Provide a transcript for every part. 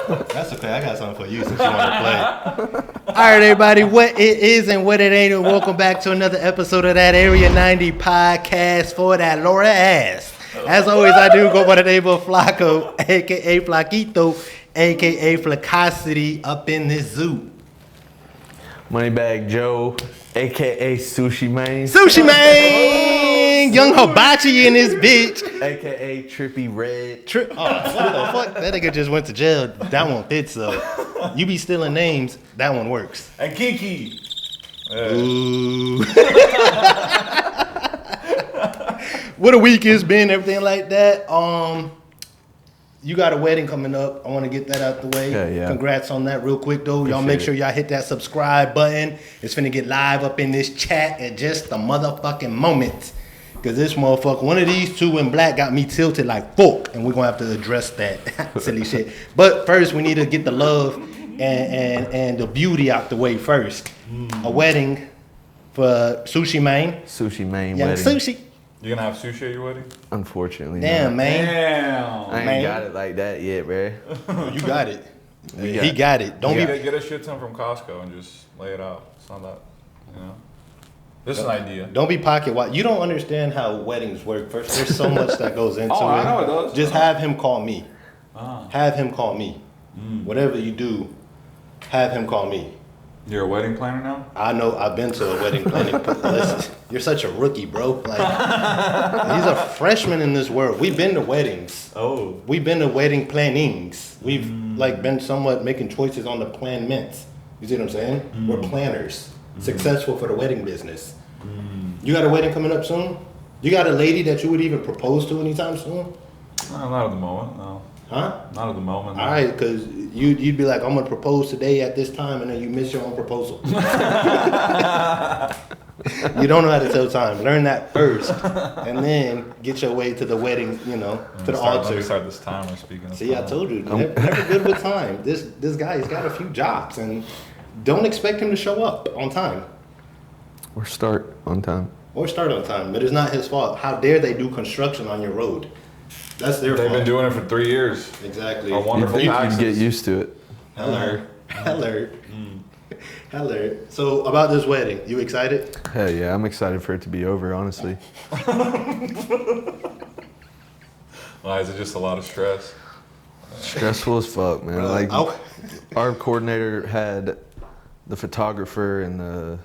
That's okay. I got something for you since you want to play. All right, everybody. What it is and what it ain't. And welcome back to another episode of that Area 90 podcast for that Laura ass. As always, I do go by the name of FLOCKO, a.k.a. Flockito, a.k.a. Flacosity up in this zoo. MONEYBAGG JO, a.k.a. Sushi Man. Sushi Man! Young Hibachi in this bitch. A.k.a. Trippy Red. What the fuck? That nigga just went to jail. That one fits, though. You be stealing names, that one works. And Kiki. Ooh. What a week it's been, everything like that. You got a wedding coming up. I want to get that out the way. Yeah. Congrats on that real quick, though. Y'all make sure y'all hit that subscribe button. It's finna get live up in this chat at just the motherfucking moment. Because this motherfucker, one of these two in black got me tilted like fuck. And we're going to have to address that silly shit. But first, we need to get the love and the beauty out the way first. A wedding for Sushi Man. Sushi Man Yeah, wedding. Sushi. You gonna have sushi at your wedding? Unfortunately, Damn, not. man. Damn. I ain't got it like that yet, bruh. You got it. He got it. Don't be. Get a shit ton from Costco and just lay it out. It's not that, you know. This is an idea. Don't be pocket watch. You don't understand how weddings work. First, there's so much that goes into it. I know it does. Just have him call me. Ah. Have him call me. Whatever you do, have him call me. You're a wedding planner now? I know. I've been to a wedding planning. Listen, you're such a rookie, bro. Like he's a freshman in this world. We've been to weddings. Oh. We've been to wedding plannings. We've like been somewhat making choices on the planments. You see what I'm saying? We're planners. Successful for the wedding business. You got a wedding coming up soon? You got a lady that you would even propose to anytime soon? No, not at the moment, no. Huh? Not at the moment. No. All right, because you'd be like, I'm going to propose today at this time, and then you miss your own proposal. You don't know how to tell time. Learn that first, and then get your way to the wedding, to the altar. Let me start this timer speaking. See, I told you, never good with time. This guy, he's got a few jobs, and don't expect him to show up on time. Or start on time. Or start on time, but it's not his fault. How dare they do construction on your road? That's their fault. They've been doing it for 3 years. Exactly. A wonderful You'd taxes. get used to it. Hello. So about this wedding, you excited? Hell yeah, I'm excited for it to be over, honestly. Why is it just a lot of stress? Stressful as fuck, man. Like, our coordinator had the photographer and the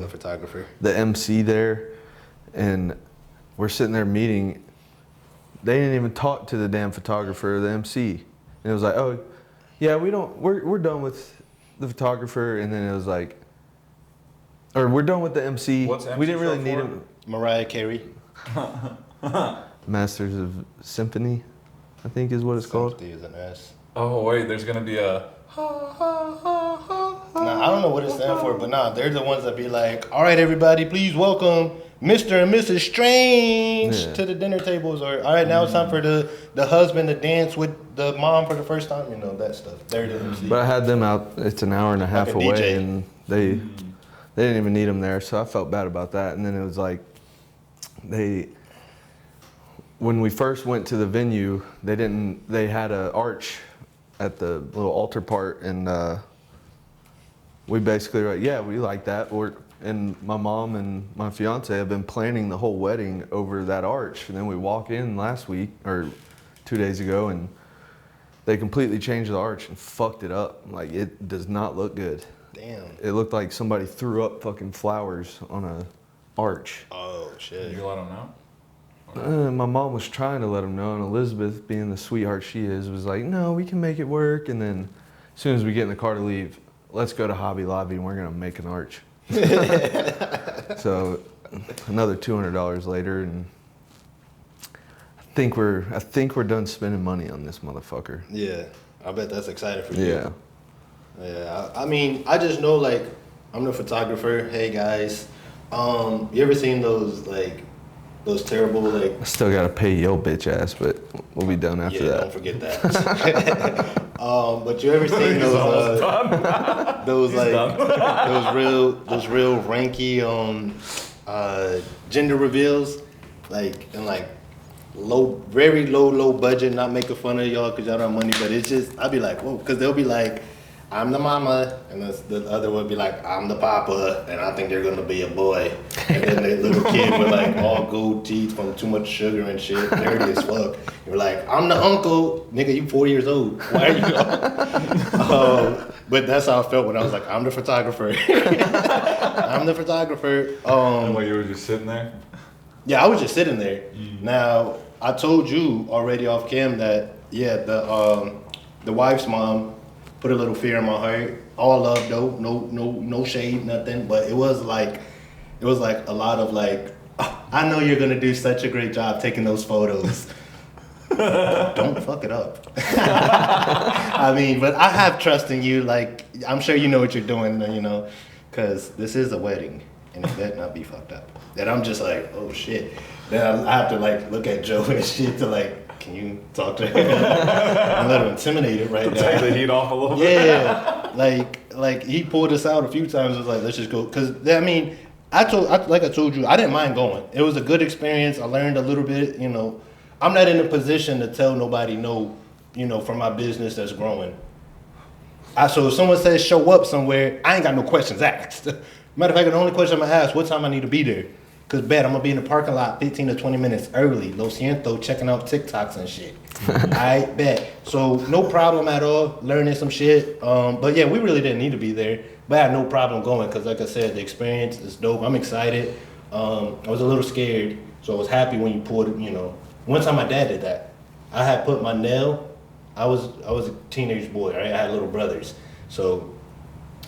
photographer. the MC there, and we're sitting there meeting. They didn't even talk to the damn photographer or the MC. And it was like, oh, yeah, we're done with the photographer. And then it was like, or we're done with the MC. What's MC we didn't really short need for? him. Mariah Carey. Masters of Symphony, I think is what it's called. Sympathy is an S. Oh, wait, there's going to be a... Nah, I don't know what it stands for, but they're the ones that be like, all right, everybody, please welcome Mr. and Mrs. Strange to the dinner tables. Or, all right, now it's time for the husband to dance with the mom for the first time. That stuff. They're the MC. But I had them out. It's an hour and a half Like a away, DJ. and they didn't even need them there. So I felt bad about that. And then it was like, when we first went to the venue, they had an arch at the little altar part, and we basically were like, yeah, we like that. And my mom and my fiance have been planning the whole wedding over that arch. And then we walk in last week, or 2 days ago, and they completely changed the arch and fucked it up. Like, it does not look good. Damn. It looked like somebody threw up fucking flowers on a arch. Oh, shit. Did you let them know? My mom was trying to let them know, and Elizabeth, being the sweetheart she is, was like, no, we can make it work. And then as soon as we get in the car to leave, let's go to Hobby Lobby and we're gonna make an arch. So another $200 later, and I think we're done spending money on this motherfucker. Yeah, I bet that's exciting for you. Yeah. Yeah, I mean, I just know, like, I'm the photographer. Hey, guys. You ever seen those terrible, like... I still gotta pay your bitch ass, but we'll be done after that. Don't forget that. But you ever seen those real ranky gender reveals, like very low budget, not making fun of y'all because y'all don't have money, but it's just, I'd be like, whoa, because they'll be like, I'm the mama, and the other would be like, I'm the papa, and I think they're gonna be a boy. And then the little kid with like all gold teeth from too much sugar and shit, dirty as fuck. You're like, I'm the uncle, nigga, you 4 years old. Why are you? But that's how I felt when I was like, I'm the photographer. I'm the photographer. And what, you were just sitting there? Yeah, I was just sitting there. Now, I told you already off cam that, yeah, the wife's mom put a little fear in my heart. All love though, no shade, nothing. But it was like a lot of like, oh, I know you're gonna do such a great job taking those photos. Don't fuck it up. I mean, but I have trust in you. Like, I'm sure you know what you're doing, you know, because this is a wedding and it better not be fucked up. And I'm just like, oh shit. Then I have to like look at Joe and shit to like, can you talk to him? I'm a little intimidated right now. Take the heat off a little bit. Yeah, like he pulled us out a few times. It was like, let's just go. Cause I mean, I told you, I didn't mind going. It was a good experience. I learned a little bit, you know. I'm not in a position to tell nobody no, you know, for my business that's growing. So if someone says show up somewhere, I ain't got no questions asked. Matter of fact, the only question I'm gonna ask, what time I need to be there? Cause bet I'm gonna be in the parking lot 15 to 20 minutes early, Lo Siento, checking out TikToks and shit. I bet. So no problem at all, learning some shit. But yeah, we really didn't need to be there. But I had no problem going, cause like I said, the experience is dope. I'm excited. I was a little scared, so I was happy when you pulled it, you know. One time my dad did that. I had put my nail, I was a teenage boy, right? I had little brothers. So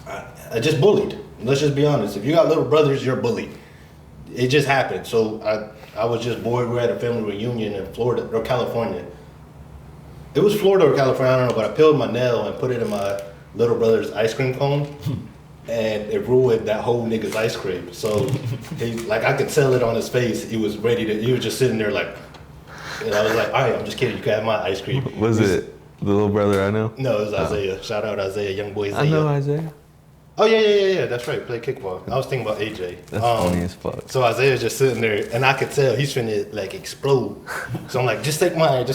I just bullied. Let's just be honest. If you got little brothers, you're bullied. It just happened. So I was just bored. We were at a family reunion in Florida or California. It was Florida or California, I don't know, but I peeled my nail and put it in my little brother's ice cream cone. And it ruined that whole nigga's ice cream. So I could tell it on his face. He was just sitting there like, and I was like, all right, I'm just kidding. You can have my ice cream. Was it the little brother I know? No, it was Isaiah. Shout out Isaiah, young boy Isaiah. I know Isaiah. Oh, yeah. That's right. Play kickball. I was thinking about AJ. That's funny as fuck. So Isaiah's just sitting there, and I could tell he's finna, like, explode. So I'm like, just take mine. And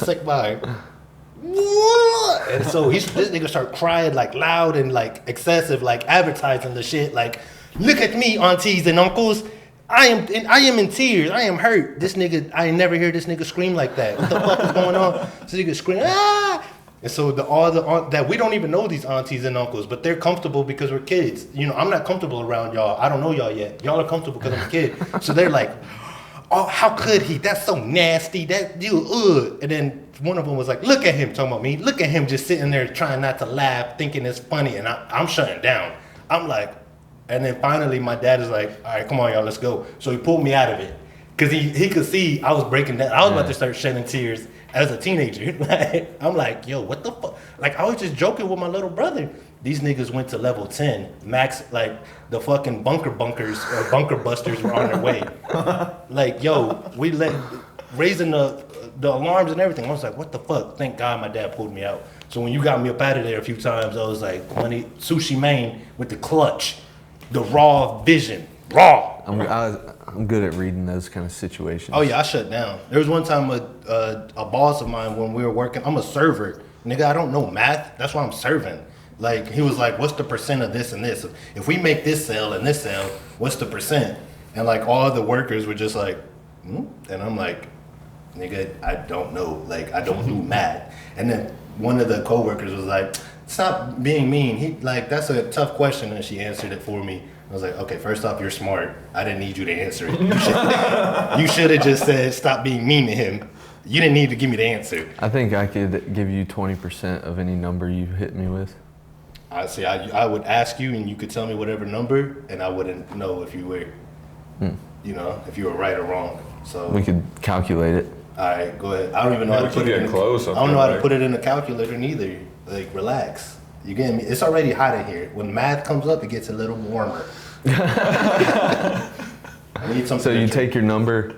so this nigga start crying, like, loud and, like, excessive, like, advertising the shit. Like, look at me, aunties and uncles. I am in tears. I am hurt. This nigga, I ain't never hear this nigga scream like that. What the fuck is going on? This nigga scream, ah! And so that we don't even know these aunties and uncles, but they're comfortable because we're kids. You know, I'm not comfortable around y'all. I don't know y'all yet. Y'all are comfortable because I'm a kid. So they're like, oh, how could he? That's so nasty. That you, ugh. And then one of them was like, look at him, talking about me. Look at him just sitting there trying not to laugh, thinking it's funny. And I'm shutting down. I'm like, and then finally my dad is like, all right, come on, y'all, let's go. So he pulled me out of it. Because he could see I was breaking down. I was about to start shedding tears as a teenager. I'm like, yo, what the fuck? Like, I was just joking with my little brother. These niggas went to level 10. Max, like, the fucking bunker busters were on their way. Like, yo, raising the alarms and everything. I was like, what the fuck? Thank God my dad pulled me out. So when you got me up out of there a few times, I was like, Sushi Main with the clutch. The raw vision. Raw. I'm good at reading those kind of situations. Oh yeah, I shut down. There was one time a boss of mine when we were working. I'm a server, nigga. I don't know math. That's why I'm serving. Like he was like, "What's the percent of this and this? If we make this sale and this sale, what's the percent?" And like all the workers were just like, and I'm like, "Nigga, I don't know. Like I don't do math." And then one of the coworkers was like, "Stop being mean." He like that's a tough question, and she answered it for me. I was like, okay, first off, you're smart. I didn't need you to answer it. You should have just said, stop being mean to him. You didn't need to give me the answer. I think I could give you 20% of any number you hit me with. I would ask you, and you could tell me whatever number, and I wouldn't know if you were, you know, if you were right or wrong. So we could calculate it. All right, go ahead. I don't even know how to put it in. Close. I don't know how to put it in a calculator neither. Like, relax. You get me? It's already hot in here. When math comes up, it gets a little warmer. I need something. So you take your number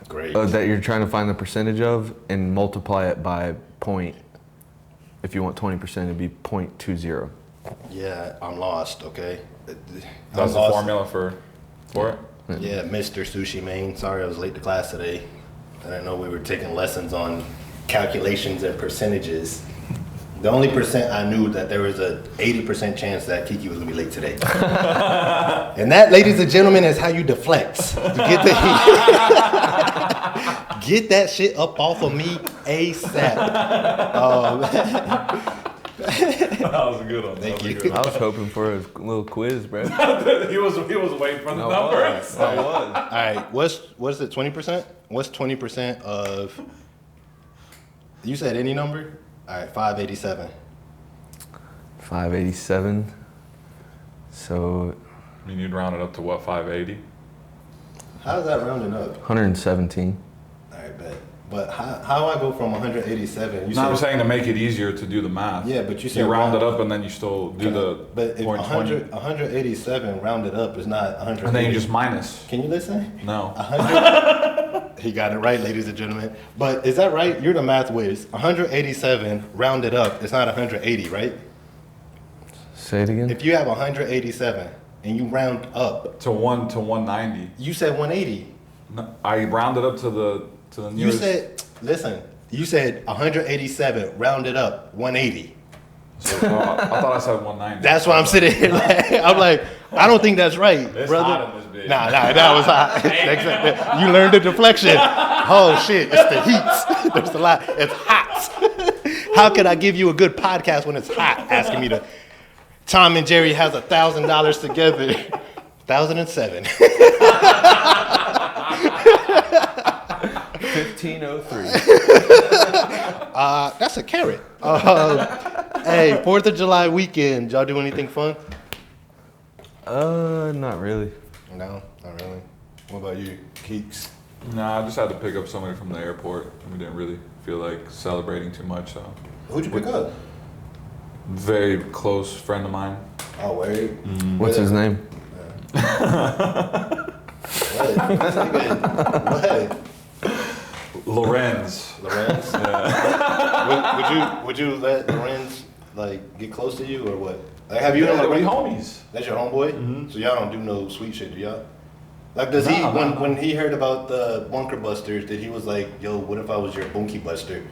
that you're trying to find the percentage of and multiply it by point. If you want 20%, it'd be 0.20. Yeah, I'm lost, okay? That's the formula for it? Yeah, Mr. Sushi Main. Sorry I was late to class today. I didn't know we were taking lessons on calculations and percentages. The only percent I knew that there was a 80% chance that Kiki was gonna be late today. And that, ladies and gentlemen, is how you deflect. You get get that shit up off of me ASAP. That was a good one. Thank you. I was hoping for a little quiz, bro. he was waiting for the numbers. I was. All right, what's it? 20%? What's 20% of? You said any number? All right, 587. 587. So I mean, you'd round it up to what, 580? How is that rounding up? 117. All right, bet. But how I go from 187? You No, I'm said, saying to make it easier to do the math. Yeah, but you said you round it up and then you still do the but if 0.20. 187 rounded up is not 100. And then you just minus. Can you listen? No. 100. He got it right, ladies and gentlemen. But is that right? You're the math whiz. 187 rounded up is not 180, right? Say it again. If you have 187 and you round up, To 190. you said 180. No, I rounded up to the You nearest. said, listen, you said 187 rounded up 180. So, I thought I said 190. That's why I'm sitting here. I'm like, I don't think that's right, It's brother. hot in this bitch. Nah, that was hot. You learned the deflection. Oh shit, it's the heat. There's a lot. It's hot. How could I give you a good podcast when it's hot? Asking me to. Tom and Jerry has $1,000 together. 1,007. 1503. That's a carrot. Hey, 4th of July weekend. Y'all do anything fun? Not really. No, not really. What about you, Keeks? Nah, I just had to pick up somebody from the airport. We didn't really feel like celebrating too much. So, Who'd you pick up? very close friend of mine. Oh, wait. What's his name? What? Lorenz. Lorenz? Yeah. Would you let Lorenz like get close to you or what? Like, have you Yeah, ever we homies. That's your homeboy? Mhm. So y'all don't do no sweet shit, do y'all? Like, does he when he heard about the bunker busters, did he was like, yo, what if I was your bunkie buster?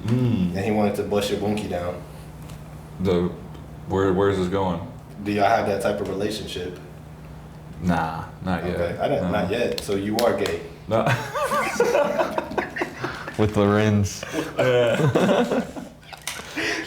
And he wanted to bust your bunkie down. Where's this going? Do y'all have that type of relationship? Nah, not yet. Okay, I didn't, No. not yet. So you are gay. No. With Lorenz.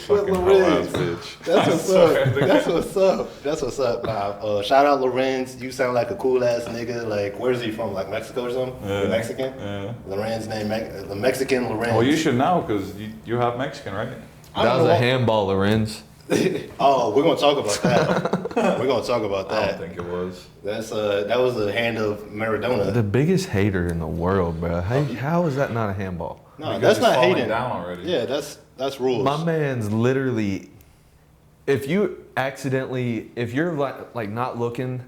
Fucking Lorenz. hoe ass bitch. That's I what's swear. up. That's what's up. That's what's up. Nah, shout out Lorenz. You sound like a cool ass nigga. Like, where's he from? Like Mexico or something? Yeah. Mexican? Yeah. Lorenz name, the Mexican Lorenz. Well, you should know because you have Mexican, right? I That don't was a know. handball, Lorenz. Oh, we're gonna talk about that. We're gonna talk about I that. don't think it was. That was a hand of Maradona. The biggest hater in the world, bro. How is that not a handball? No, Because that's it's not falling hating. down already. Yeah, that's rules. My man's literally. If you accidentally, if you're like not looking,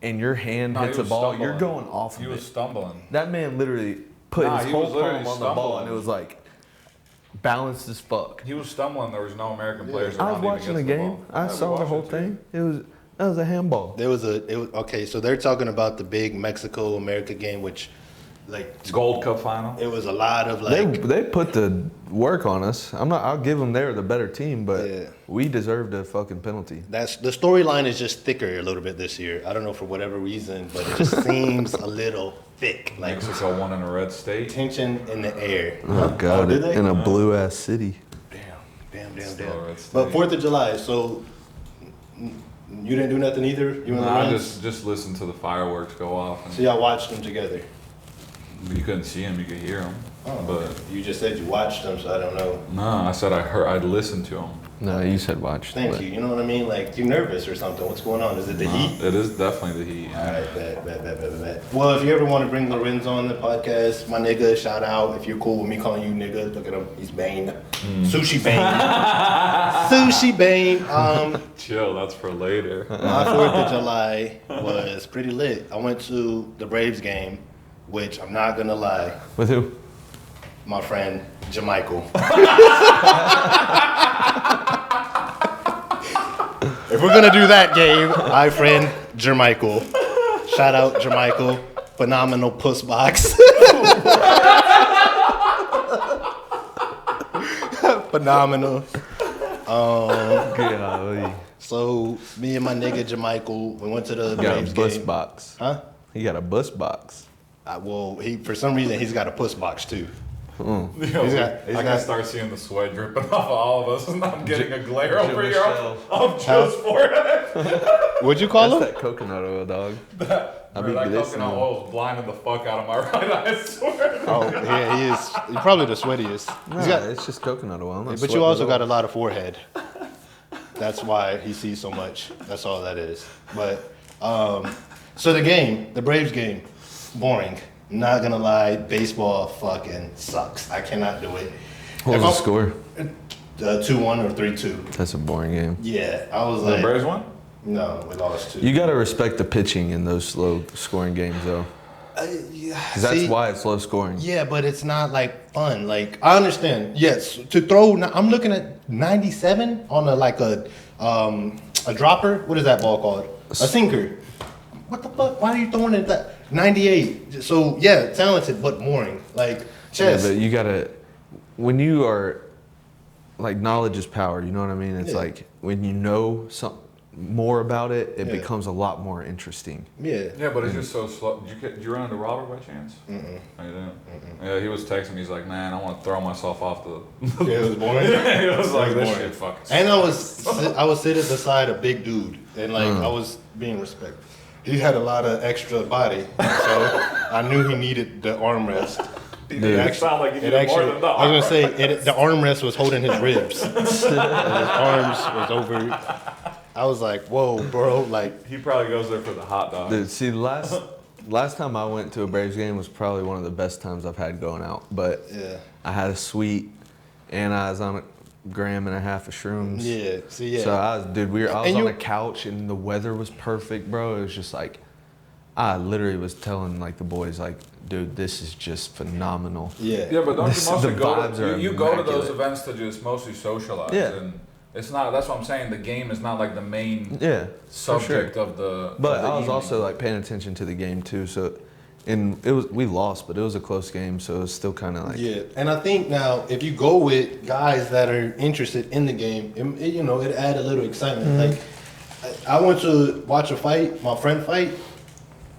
and your hand No, hits he a was ball, stumbling. you're going off He of was it. stumbling. That man literally put Nah, his he whole was literally palm on the ball, stumbling. and it was like balanced as fuck. He was stumbling. There was no American players I around. was even watching the against game. ball. I Yeah, we saw the watched whole it, too. thing. That was a handball. It was okay. So they're talking about the big Mexico America game, which like Gold Cup final. it was a lot of like. They put the work on us. I'll give them they're the better team, but Yeah. we deserved a fucking penalty. That's the storyline is just thicker a little bit this year. I don't know for whatever reason, but it just seems a little thick, like Mexico won in a red state. tension in the air. Oh god, did they? in a blue ass city. Damn. Still a red state. But 4th of July, so you didn't do nothing either. You and Nah, I Lorenz? just listened to the fireworks go off. And So y'all watched them together. you couldn't see him, you could hear him. Oh, But you just said you watched them, so I don't know. no, I said I'd listened to him. No, you said watch. Thank but- you. You know what I mean? Like you nervous or something? What's going on? Is it the heat? It is definitely the heat. All right, bet. Well, if you ever want to bring Lorenz on the podcast, my nigga, shout out. If you're cool with me calling you nigga, look at him. He's Bane. Sushi Bane. Sushi Bane. Chill, that's for later. My 4th of July was pretty lit. I went to the Braves game, which I'm not going to lie, With who? my friend Jermichael. If we're going to do that game, my friend Jermichael. Shout out Jermichael. Phenomenal puss box. Phenomenal. Golly. So me and my nigga Jermichael, we went to the He got Braves a bus game. box. Huh? He got a bus box. Well, he for some reason he's got a puss box too. Yo, He's he's got- gonna start seeing the sweat dripping off of all of us, and I'm getting a glare over here Michelle. of Joe's forehead. What'd you call That's him? that coconut oil, dog. Bro, be that glistening. coconut oil's blinding the fuck out of my right eye, I swear. Oh yeah, he is. He's probably the sweatiest. He's got, It's just coconut oil. I'm not but sweating you also at got a all. lot of forehead. That's why he sees so much. That's all that is. But so the game, the Braves game, boring. Not gonna lie, baseball fucking sucks. I cannot do it. What was the score? 2-1 or 3-2. That's a boring game. Yeah, I was The like, Braves won? no, we lost 2. You got to respect the pitching in those low scoring games, though. Yeah, 'Cause that's why it's low scoring. Yeah, but it's not like fun. Like I understand. Yes, to throw. I'm looking at 97 on a dropper. What is that ball called? A sinker. What the fuck? Why are you throwing it that 98? So yeah, talented but boring. Like Yeah, chess. but you got to, when you are, like, knowledge is power, you know what I mean? It's Yeah. like when you know more about it, it Yeah. becomes a lot more interesting. Yeah. Yeah, but it's just so slow. Did you run into Robert by chance? Mm-mm. Oh, you didn't? Yeah, he was texting me. He's like, man, I want to throw myself off the... Yeah, it was boring. He was like, this boring. shit fucking And I was sitting beside a big dude, and like I was being respectful. He had a lot of extra body, so I knew he needed the armrest. It sound like you It needed actually, more than that. I was gonna say the armrest was holding his ribs. And his arms was over. I was like, "Whoa, bro!" Like, He probably goes there for the hot dog. Dude, see, last time I went to a Braves game was probably one of the best times I've had going out. But yeah, I had a sweet, and I was on a gram and a half of shrooms. yeah. See, yeah. So I was And on you- a couch and the weather was perfect, bro. It was just like, I literally was telling like the boys, like, dude, this is just phenomenal. yeah. Yeah, but don't This- you mostly the go vibes to, are you go to those immaculate. events to just mostly socialize. Yeah. And it's not, that's what I'm saying, the game is not like the main Yeah, for subject sure. of the But of the I was evening. also like paying attention to the game too. So, and we lost, but it was a close game, so it was still kind of like Yeah, and I think now if you go with guys that are interested in the game, it add a little excitement. Like I went to watch a fight, my friend fight,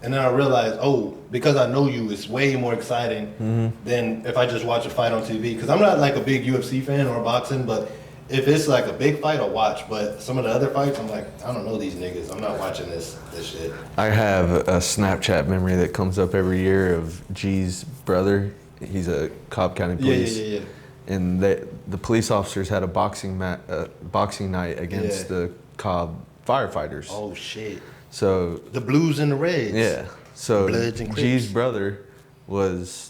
and then I realized, oh, because I know you, it's way more exciting than if I just watch a fight on TV. Because I'm not like a big UFC fan or boxing, but if it's like a big fight, I'll watch. But some of the other fights, I'm like, I don't know these niggas. I'm not watching this shit. I have a Snapchat memory that comes up every year of G's brother. He's a Cobb County police. Yeah. And the police officers had a boxing night against Yeah. the Cobb firefighters. Oh shit. So The blues and the reds. yeah, so Bloods and G's Crips. brother was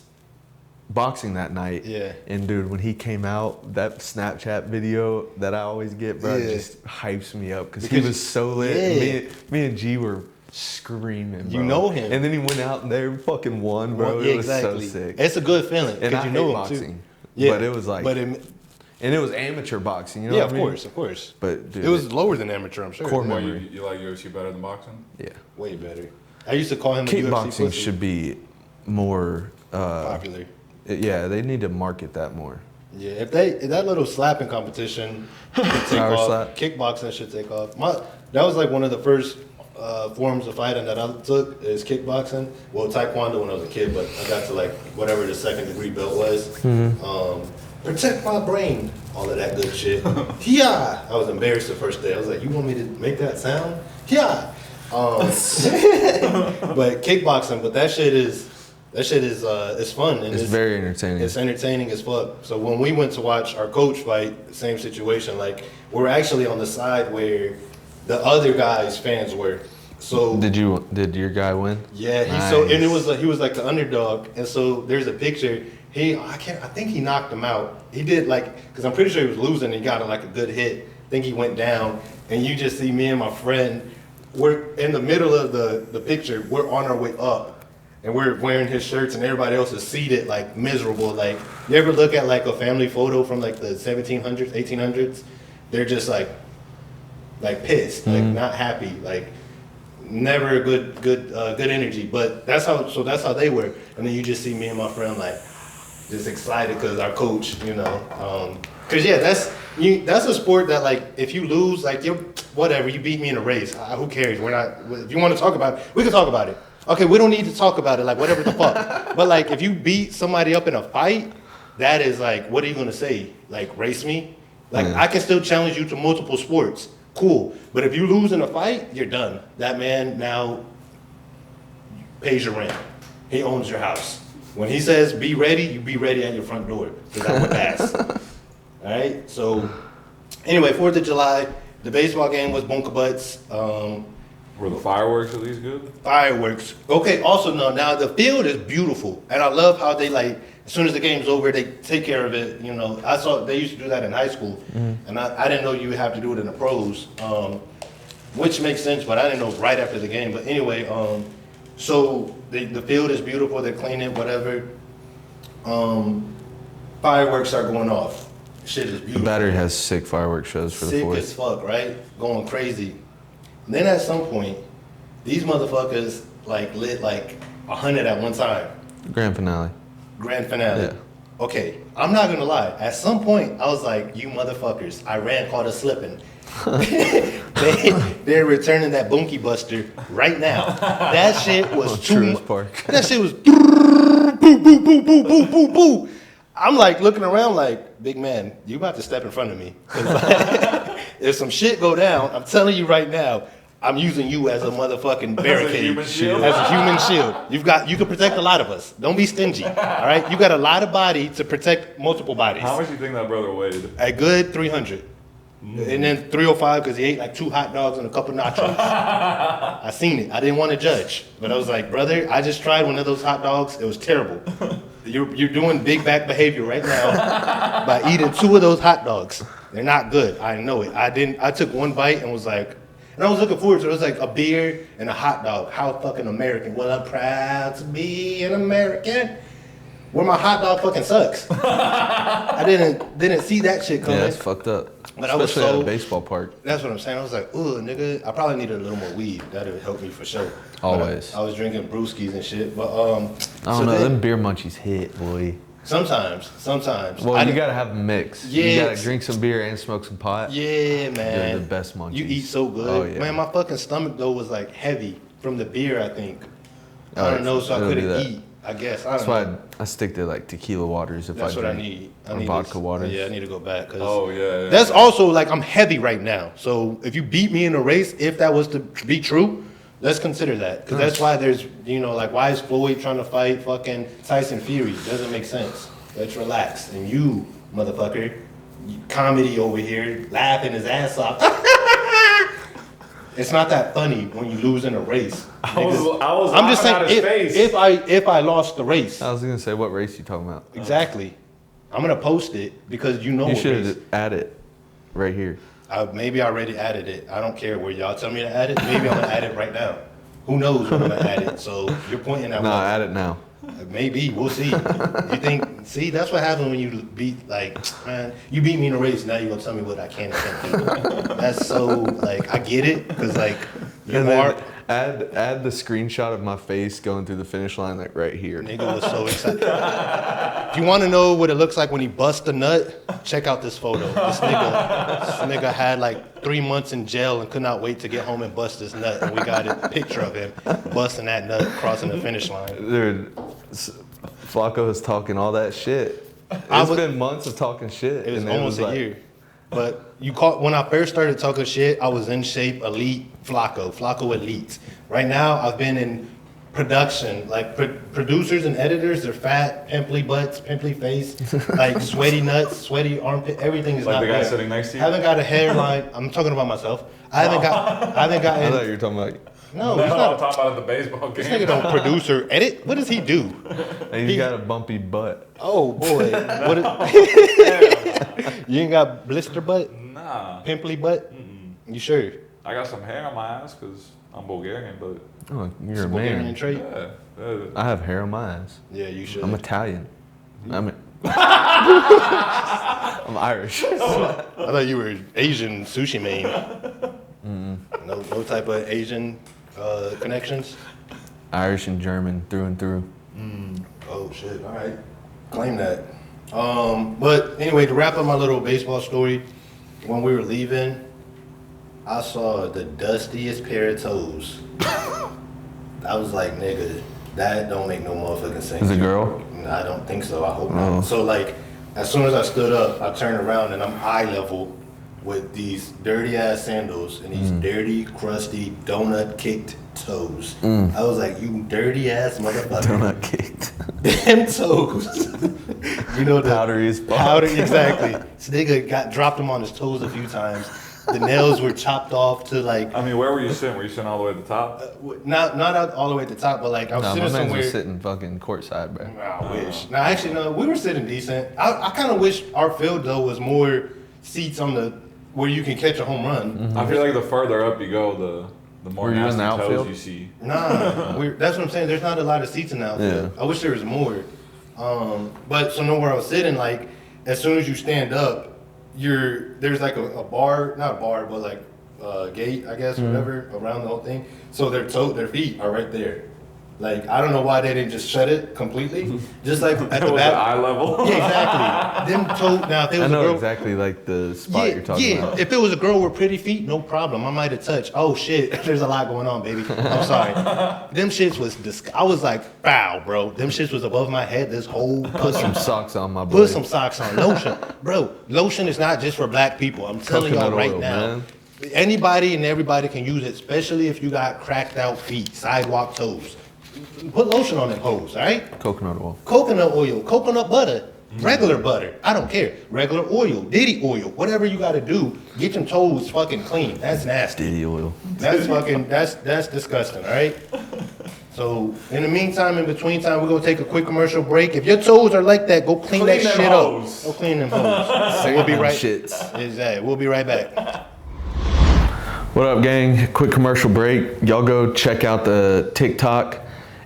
boxing that night. Yeah. And dude, when he came out, that Snapchat video that I always get, bro, Yeah. just hypes me up because he Because- was so lit. yeah. Me and G were screaming, bro. You know him. And then he went out and they fucking won, bro. Yeah, it was exactly. so sick. It's a good feeling And because I you hate know him boxing. too. Yeah, But it was like, and it was amateur boxing, you know yeah, what of I mean? course, of course. But dude, It was lower than amateur, I'm sure. Core Why, memory. you like UFC better than boxing? Yeah. Way better. I used to call him a UFC Kickboxing pussy. should be more, Popular. yeah, they need to market that more. Yeah, if that little slapping competition should take Power off, slap. kickboxing should take off. That was like one of the first forms of fighting that I took is kickboxing. Well, taekwondo when I was a kid, but I got to like whatever the second degree belt was. Protect my brain, all of that good shit. Yeah, I was embarrassed the first day. I was like, "You want me to make that sound?" Yeah. But kickboxing, but that shit is it's fun and It's very entertaining. it's entertaining as fuck. So when we went to watch our coach fight, same situation. Like we're actually on the side where the other guys' fans were. So Did your guy win? yeah, he was like the underdog, and so there's a picture. I think he knocked him out. He did because I'm pretty sure he was losing. And he got like a good hit. I think he went down, and you just see me and my friend. We're in the middle of the picture. We're on our way up, and we're wearing his shirts, and everybody else is seated like miserable. Like you ever look at like a family photo from like the 1700s, 1800s? They're just like pissed, like not happy, like never a good energy. But that's how they were. And then you just see me and my friend like just excited because our coach, Cause yeah, that's a sport that like if you lose, like you whatever, you beat me in a race. Who cares? We're not. If you want to talk about it, we can talk about it. Okay, we don't need to talk about it. Like whatever the fuck. But like if you beat somebody up in a fight, that is like, what are you gonna say? Like race me? Like I can still challenge you to multiple sports. Cool. But if you lose in a fight, you're done. That man now pays your rent. He owns your house. When he says be ready, you be ready at your front door. Because I would pass. Alright? So anyway, 4th of July, the baseball game was bunker butts. Were the fireworks at least good? Fireworks. Okay, also no, now the field is beautiful. And I love how they like, as soon as the game's over, they take care of it. You know, I saw they used to do that in high school. And I didn't know you would have to do it in the pros. Which makes sense, but I didn't know right after the game. But anyway, so the field is beautiful, they clean it, whatever. Fireworks are going off. Shit is beautiful. The Battery has sick fireworks shows for the Sick 4th. as fuck, right? Going crazy. And then at some point, these motherfuckers like lit like 100 at one time. Grand finale. Grand finale. Yeah. Okay, I'm not gonna lie. At some point, I was like, you motherfuckers, Iran caught us slipping. They're returning that Bunky Buster right now. That shit was too Truist Park. That shit was boo, boo, boo, boo, boo, boo, boo. I'm like looking around like, big man, you about to step in front of me. 'Cause, like, if some shit go down, I'm telling you right now, I'm using you as a motherfucking barricade. human shield? As a human shield. You can protect a lot of us. Don't be stingy. All right? You got a lot of body to protect multiple bodies. How much do you think that brother weighed? A good 300. And then 305 because he ate like 2 hot dogs and a couple nachos. I seen it. I didn't want to judge. But I was like, brother, I just tried one of those hot dogs. It was terrible. You're doing big back behavior right now by eating 2 of those hot dogs. They're not good. I know it. I took one bite and was like, and I was looking forward to it. It was like a beer and a hot dog. How fucking American. Well, I'm proud to be an American. Where my hot dog fucking sucks. I didn't see that shit coming. Yeah, it's fucked up. But I was Especially so- at a baseball park. That's what I'm saying. I was like, ooh, nigga, I probably needed a little more weed. That'd help me for sure. But Always. I was drinking brewskis and shit. But I don't know, them beer munchies hit, boy. sometimes. Well, I you didn't- gotta have a mix. Yeah, You gotta it's- drink some beer and smoke some pot. Yeah, man. They're the best munchies. You eat so good. Oh, yeah. Man, my fucking stomach though was like heavy from the beer, I think. I Oh, don't know, so I it'll do couldn't that. eat. I guess. I That's don't know. why I stick to like tequila waters if That's I what I drink. need. I Or need vodka this- waters. Yeah, I need to go back. 'Cause Oh, yeah. that's also like I'm heavy right now. So if you beat me in a race, if that was to be true, let's consider that. Because that's why there's, like, why is Floyd trying to fight fucking Tyson Fury? Doesn't make sense. Let's relax. And you, motherfucker, comedy over here, laughing his ass off. It's not that funny when you lose in a race. I was I'm just laughing saying, at his if face. if I lost the race, I was gonna say, what race you talking about? exactly. I'm gonna post it because you know You what should race. add it right here. Maybe I already added it. I don't care where y'all tell me to add it. Maybe I'm gonna add it right now. Who knows when I'm gonna add it? So you're pointing at No, what? add it now. Maybe we'll see. You think? See, that's what happens when you beat. Like, man, you beat me in a race. Now you gonna tell me what I can and can't do? That's so like I get it because like you And are. then add the screenshot of my face going through the finish line like right here. Nigga was so excited. If you want to know what it looks like when he busts a nut, check out this photo. This nigga had like 3 months in jail and could not wait to get home and bust this nut. And we got a picture of him busting that nut, crossing the finish line. Dude, Flocko is talking all that shit. I It's was- been months of talking shit. It was and almost a like- year. But when I first started talking shit, I was in shape, elite, Flocko elite. Right now, I've been in production, like producers and editors, they're fat, pimply butts, pimply face, like sweaty nuts, sweaty armpit, everything is Like not the guy there. sitting next to you? I haven't got a hairline. I'm talking about myself. I haven't I gotten. thought you were talking about. No, No, he's I'm not. talking about at the baseball This game. nigga don't produce or edit. What does he do? And he's got a bumpy butt. Oh boy, you ain't got blister butt, Nah. pimply butt. You sure? I got some hair on my ass because I'm Bulgarian, but Oh, you're a Bulgarian man. trait. yeah. I have hair on my eyes. Yeah, you should. I'm Italian. I'm Irish. I thought you were Asian sushi man. No type of Asian connections. Irish and German through and through. Oh shit! All right, claim that. But anyway, to wrap up my little baseball story, when we were leaving, I saw the dustiest pair of toes. I was like, nigga, that don't make no motherfucking sense. Is it a girl? I don't think so. I hope Oh. not. So like, as soon as I stood up, I turned around and I'm eye level with these dirty ass sandals and these dirty, crusty, donut kicked toes. I was like, you dirty ass motherfucker. Donut kicked. Damn toes. You know the Powdery as fuck. powder, exactly. This nigga dropped him on his toes a few times. The nails were chopped off to like. I mean, where were you sitting? Were you sitting all the way at the top? Not out all the way at the top, but like I was Nah, my sitting man somewhere. was sitting fucking courtside, bro. I wish. Now, actually, no, we were sitting decent. I kind of wish our field though was more seats on the where you can catch a home run. I feel like the further up you go, the more Were you in nasty the toes outfield? you see. Nah, that's what I'm saying. There's not a lot of seats in the outfield. Yeah. I wish there was more. But so know where I was sitting, like as soon as you stand up, there's like a bar, not a bar, but like a gate, I guess, whatever, around the whole thing. So their feet are right there. Like I don't know why they didn't just shut it completely. Just like at It the was back. at eye level. Yeah, exactly. Them toes. Now if it I was a know girl, exactly like the spot you're talking about. if it was a girl with pretty feet, no problem. I might have touched. Oh shit, there's a lot going on, baby. I'm sorry. Them shits was I was like, wow, bro. Them shits was above my head. This whole Put some socks on my boy. put some socks on. Lotion, bro. Lotion is not just for black people. I'm telling y'all Coconut right oil, now. man. Anybody and everybody can use it, especially if you got cracked out feet, sidewalk toes. Put lotion on them hoes, all right? Coconut oil. Coconut oil, coconut butter, regular butter. I don't care. Regular oil, Diddy oil, whatever you gotta do, get them toes fucking clean. That's nasty. Diddy oil. That's fucking, that's disgusting, all right? So, in the meantime, in between time, we're gonna take a quick commercial break. If your toes are like that, go clean that Clean them shit hoes. up. Go clean them hoes. So we'll be right. Shits. Exactly. We'll be right back. What up, gang? Quick commercial break. Y'all go check out the TikTok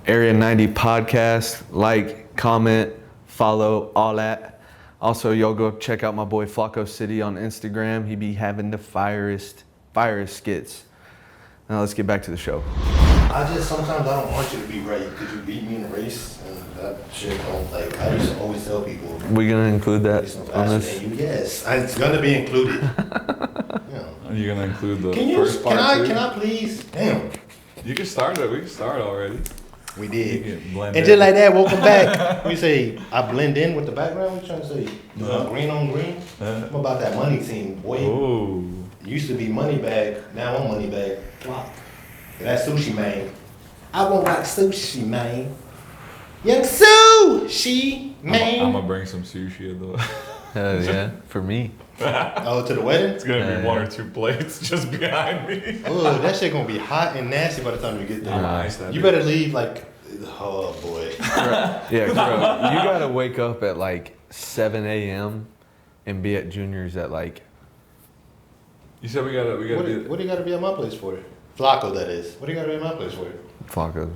Area90 podcast. Like, comment, follow, all that. Also, y'all go check out my boy FLOCKO City on Instagram. He be having the firest skits. Now let's get back to the show. Sometimes I don't want you to be right because you beat me in a race and that shit don't like, I used to always tell people. We gonna include that "It's no on faster this? than you." Yes, it's gonna be included. You know. Are you gonna include the Can first part too? can I please? Damn. You can start it. We can start already. We You did. can blend And in. just like that, welcome back. We say, I blend in with the background. What you trying to say? Green on green? I'm about that money team, boy. Ooh. Used to be MONEYBAGG, now I'm MONEYBAGG. Flock. That sushi man. I won't like sushi man. Young sushi I'm man. gonna bring some sushi at the. Hell yeah, for me. Oh, to the wedding? It's gonna Yeah, be one yeah. or two plates just behind me. Oh, that shit gonna be hot and nasty by the time you get there. Nice. You better leave like, oh boy. Yeah, bro, you gotta wake up at like 7 a.m. and be at Junior's at like. You said we gotta be. What do you gotta be at my place for? FLOCKO, that is. What do you gotta be at my place for? FLOCKO.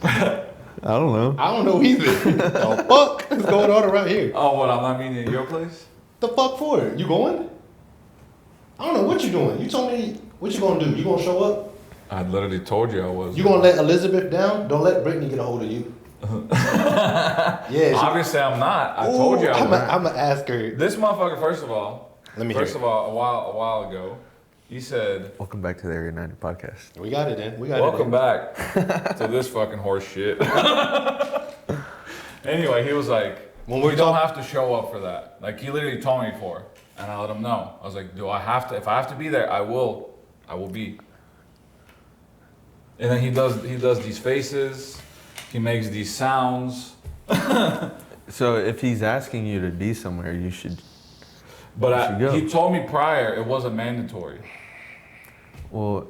I don't know. I don't know either. The fuck is going on around here? Oh, what? I'm not meeting at your place. The fuck for? You going? I don't know what you doing. You told me what you gonna do. You gonna show up? I literally told you I was. You gonna let Elizabeth down? Don't let Brittany get a hold of you. Yeah. Obviously, I'm not. I told you I was. I'm gonna ask her. This motherfucker. First of all. Let me hear First it. of all, a while ago, he said, Welcome back to the Area 90 podcast. We got it in. We got "Welcome it in. back to this fucking horse shit." Anyway, he was like, When "We we're don't talk- have to show up for that." Like he literally told me before, and I let him know. I was like, "Do I have to? If I have to be there, I will. I will be." And then he does these faces. He makes these sounds. So if he's asking you to be somewhere, you should. But should go. he told me prior it wasn't mandatory. Well,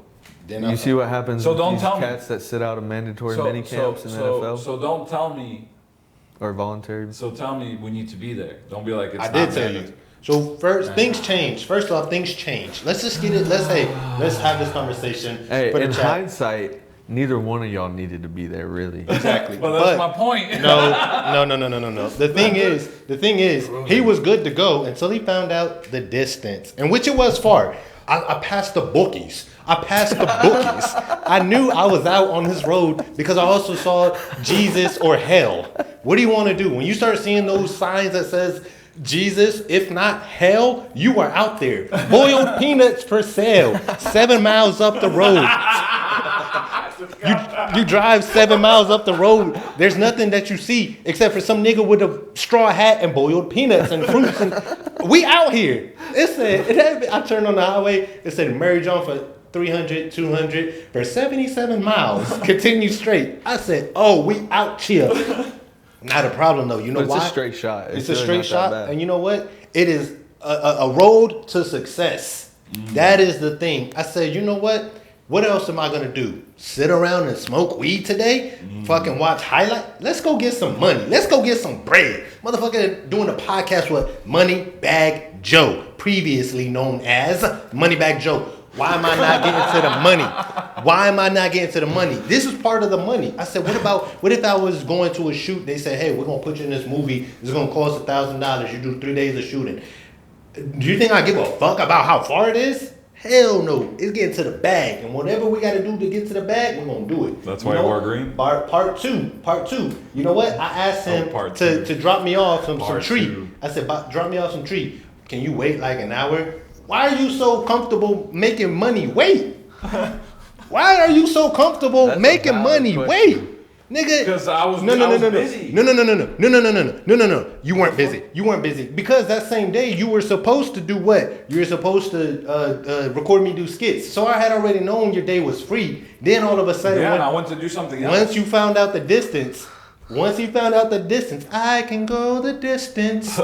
Then you see what happens So with don't these tell me. cats that sit out of mandatory mini camps in the NFL So don't tell me. or voluntary. So tell me we need to be there. Don't be like it's I not did tell mandatory. you. So first, things change. First off, things change. Let's just get it. Let's have this conversation. Hey, for the in chat. hindsight, neither one of y'all needed to be there, really. Exactly. But that's my point. No. The thing is, he was good to go until he found out the distance, and which it was far. I passed the bookies. I knew I was out on this road because I also saw Jesus or hell. What do you want to do? When you start seeing those signs that says Jesus, if not hell, you are out there. Boiled peanuts for sale, 7 miles up the road. You drive 7 miles up the road. There's nothing that you see except for some nigga with a straw hat and boiled peanuts and fruits. And we out here. It said, I turned on the highway. It said Mary John for 300, 200 for 77 miles. Continue straight. I said, oh, we out here. Not a problem though. You know why? It's a straight shot. It's a straight shot. And you know what? It is a road to success. That is the thing. I said, you know what? What else am I going to do? Sit around and smoke weed today? Fucking watch highlight? Let's go get some money. Let's go get some bread. Motherfucker doing a podcast with MONEYBAGG Jo, previously known as MONEYBAGG Jo. Why am I not getting to the money? Why am I not getting to the money? This is part of the money. I said, what if I was going to a shoot? They said, hey, we're going to put you in this movie. It's going to cost $1,000. You do 3 days of shooting. Do you think I give a fuck about how far it is? Hell no. It's getting to the bag. And whatever we got to do to get to the bag, we're going to do it. That's why you wore green? Part two. You know what? I asked him to drop me off some tree. I said, drop me off some tree. Can you wait like an hour? Why are you so comfortable making money wait? Why are you so comfortable making money wait? Nigga. Because I was busy. No. You weren't busy. You weren't busy. Because that same day you were supposed to do what? You were supposed to record me do skits. So I had already known your day was free. Then all of a sudden, I went to do something else. Once you found out the distance, I can go the distance.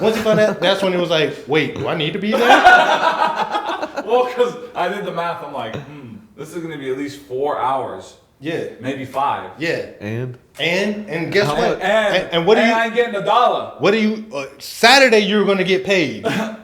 Once you found out, that's when it was like, wait, do I need to be there? Well, because I did the math. I'm like, this is going to be at least 4 hours. Yeah. Maybe 5. Yeah. And guess what? And what do you? I ain't getting $1. What do you? Saturday you were gonna get paid. I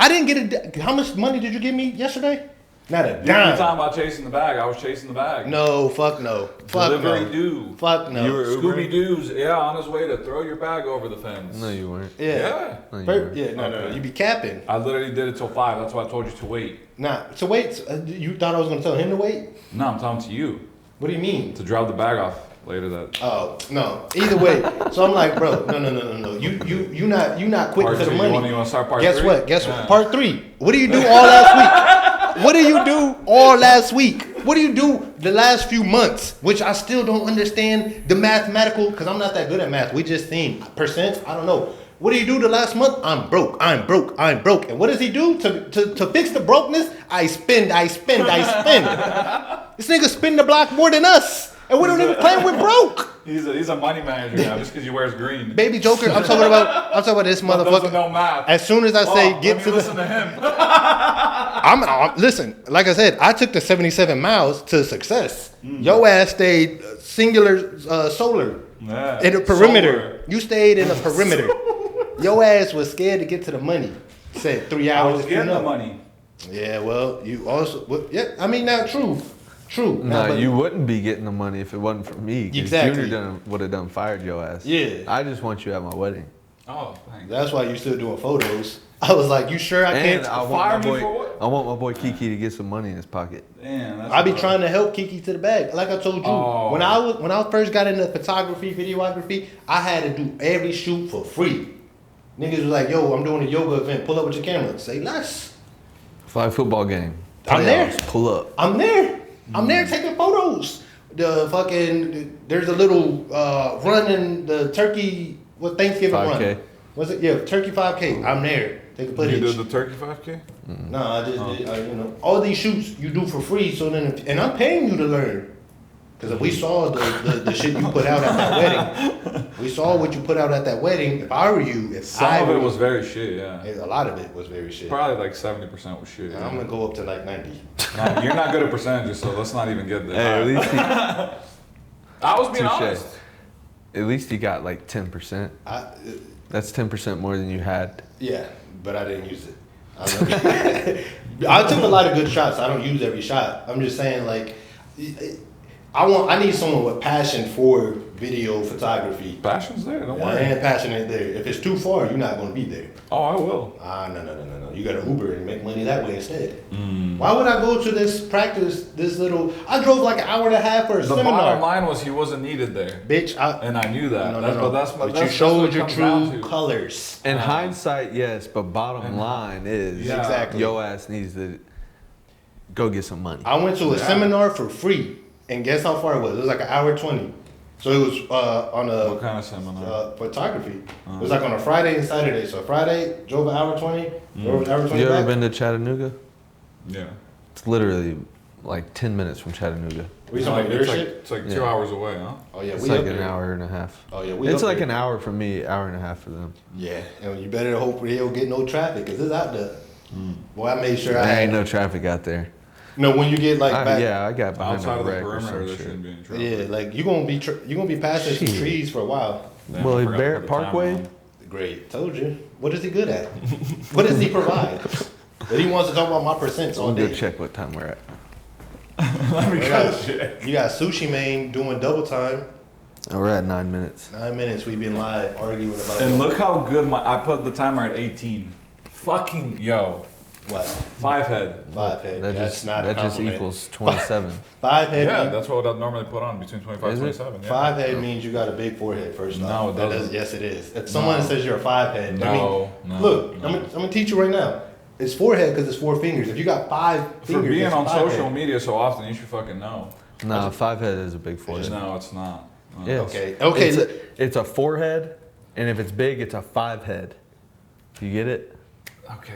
didn't get how much money did you give me yesterday? Not a dime. You were talking about chasing the bag. I was chasing the bag. No, fuck no. Fuck Delivery no. do. Fuck no. You were Scooby Doo's, on his way to throw your bag over the fence. no, you weren't. Yeah. No, you weren't. Yeah. No. You be capping. I literally did it till 5. That's why I told you to wait. Nah. So wait. You thought I was gonna tell him to wait? No, I'm talking to you. What do you mean? To drop the bag off later that. Oh no. Either way. So I'm like, bro, no. You not quick Part to the 2, money. You want to start part Guess 3? what? Part 3. What do you do all last week? What do you do all last week? What do you do the last few months? Which I still don't understand the mathematical, because I'm not that good at math. We just seen percents. I don't know. What do you do the last month? I'm broke. And what does he do to fix the brokenness? I spend. This nigga spin the block more than us. And we don't even claim we're broke. He's a money manager now just because he wears green. Baby Joker, I'm talking about this motherfucker. Doesn't know math. As soon as I say get to listen to him. listen, like I said, I took the 77 miles to success. Your ass stayed singular solar in the perimeter. Solar. You stayed in the perimeter. Your ass was scared to get to the money. Said 3 hours. I was getting the money. Yeah, well, you also, now true. No, you wouldn't be getting the money if it wasn't for me. Exactly. Junior would have done fired your ass. Yeah. I just want you at my wedding. Oh, thanks. That's why you still doing photos. I was like, you sure I can't? And I fire want me for what? I want my boy Kiki to get some money in his pocket. Damn, that's I be trying to help Kiki to the bag. Like I told you, Oh. when I first got into photography, videography, I had to do every shoot for free. Niggas was like, yo, I'm doing a yoga event. Pull up with your camera. Say less. Flag football game. I'm there. Playoffs, pull up. I'm there. I'm there taking photos. There's a little run in the turkey, Thanksgiving 5K. run. Was it? Yeah, turkey 5K. I'm there. Take a footage. You did the turkey 5K? No, I just did. All these shoots you do for free. So then, and I'm paying you to learn. Because if we saw the shit you put out at that wedding, we saw what you put out at that wedding. If I were you, Some of it was very shit, yeah. A lot of it was very shit. Probably like 70% was shit. I'm gonna go up to like 90. No, you're not good at percentages, so let's not even get there. Hey, at least I was being Touche. honest. At least he got like 10%. That's 10% more than you had. Yeah, but I didn't use it. I took a lot of good shots. I don't use every shot. I'm just saying, like, I need someone with passion for video photography. Passion's there. Don't I worry. ain't passionate there. If it's too far, you're not gonna be there. Oh, I will. No. You gotta Uber and make money that way instead. Why would I go to this practice, I drove like an hour and a half for a The seminar. bottom line was he wasn't needed there, Bitch, and I knew that. But you showed your true to. colors. In hindsight, yes, but bottom line is Yeah. Exactly. your ass needs to go get some money. I went to a seminar for free, and guess how far it was? It was like an hour 20. So it was on a What kind of seminar? photography. It was like on a Friday and Saturday. So Friday, drove an hour 20, drove an hour 20 You ever back. been to Chattanooga? Yeah. It's literally like 10 minutes from Chattanooga. We talking about your shit? It's like 2 Yeah. hours away, huh? Oh yeah, It's we like up an there. hour and a half. Oh yeah, we It's up like there. an hour for me, hour and a half for them. Yeah, and you better hope he don't get no traffic, cause it's out there. Boy, I made sure There ain't no traffic out there. No, when you get like back, Yeah, I got behind Outside a of the wreck or perimeter, some there shit. shouldn't be any traffic. yeah, like you gonna be passing some Shit. trees for a while. Damn, Well, I forgot to Barrett put the timer Parkway? on. Great, told you. What is he good at? What does he provide? But he wants to talk about my percents all I'll go day. check what time we're at. Let me You go got, check. you got Sushi Man doing double time. Oh, we're at 9 minutes. 9 minutes we've been live arguing about And look how good I put the timer at 18. Fucking yo. what? 5 head. Five head. That's not a that just compliment. equals 27. Five head. Yeah, mean- that's what I'd normally put on between 25 and Is it? 27. Yeah. Five head means you got a big forehead. First off, No, it That doesn't. Yes, it is. If someone says you're a five head, No, look, no. I'm gonna teach you right now. It's forehead because it's 4 fingers. If you got 5 For fingers, being that's on five social head. media so often, you should fucking know. No, 5 head is a big forehead. No, it's not. Yes. Okay. It's a 4 head, and if it's big, it's a 5 head. You get it? Okay.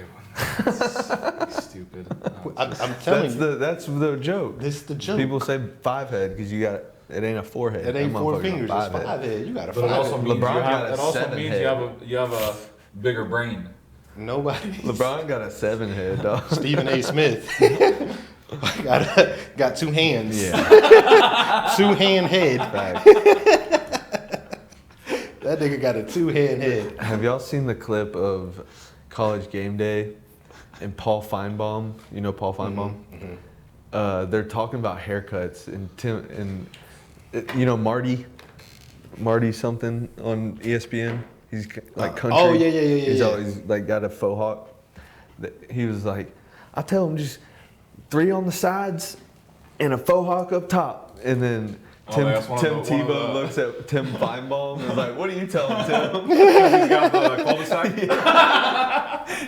Well, stupid. I'm telling you, That's the joke. this is the joke. People say 5 head because it ain't a 4 head. it ain't That 4 motherfucker's a fingers. It's 5 head. You got a But it 5 also head. means LeBron you have, got a it also 7 means head. you have a bigger brain. Nobody. LeBron got a 7 head, dog. Stephen A. Smith. got 2 hands. Yeah. 2-hand head. Facts. That nigga got a 2-hand head. Have y'all seen the clip of College Game Day and Paul Feinbaum? You know Paul Feinbaum? They're talking about haircuts and Marty something on ESPN. He's like country. Oh, yeah. He's always like got a faux hawk. He was like, I tell him just 3 on the sides and a faux hawk up top, and then. Tim Tebow looks at Tim Feinbaum and is like, "What are you telling Tim?" He's got the cul-de-sac.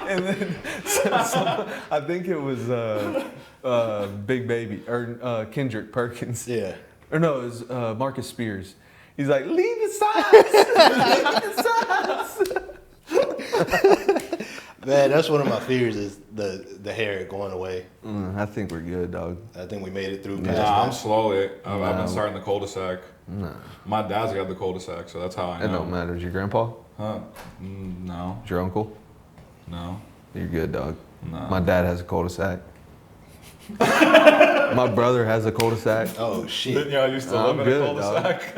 And then I think it was Big Baby or Kendrick Perkins. Yeah. Or no, it was Marcus Spears. He's like, "Leave the sides, leave the sides." Man, that's one of my fears is the hair going away. I think we're good, dog. I think we made it through past Nah, I'm that. slowly. I've No. been starting the cul-de-sac. No, My dad's got the cul-de-sac, so that's how I know. it don't matter. Is your grandpa? Huh? No, Is your uncle? no, You're good, dog. no. My dad has a cul-de-sac. My brother has a cul-de-sac. Oh shit. y'all used to I'm live in a good, cul-de-sac?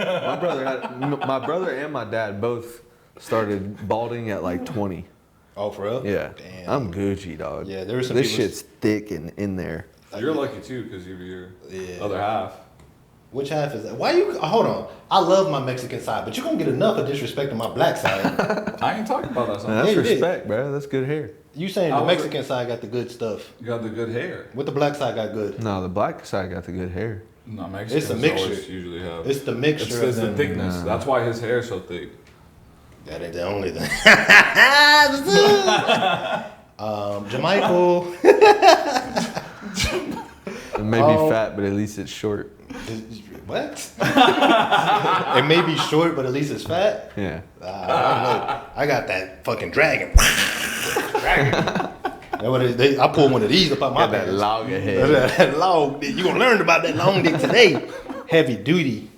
My brother and my dad both started balding at like 20. Oh, for real? Yeah. Damn. I'm Gucci, dog. Yeah, there were some This people- shit's thick and in there. You're lucky too, because you're your Yeah. other half. Which half is that? Why you? Hold on. I love my Mexican side, but you gonna get enough of disrespecting my black side. I ain't talking about that. Man, Something. that's you did. respect, bro. That's good hair. You saying I the was- Mexican side got the good stuff? You got the good hair. What the black side got good? No, the black side got the good hair. No, Mexicans It's a mixture. always usually have. It's the mixture It's of the them. thickness. Nah. That's why his hair is so thick. That ain't the only thing. Jamichael. It may be fat, but at least it's short. What? It may be short, but at least it's fat. Yeah. I don't know. I got that fucking dragon. That what it is. I pulled one of these up out my Got that pants. logger head. That long dick. You gonna learn about that long dick today. Heavy duty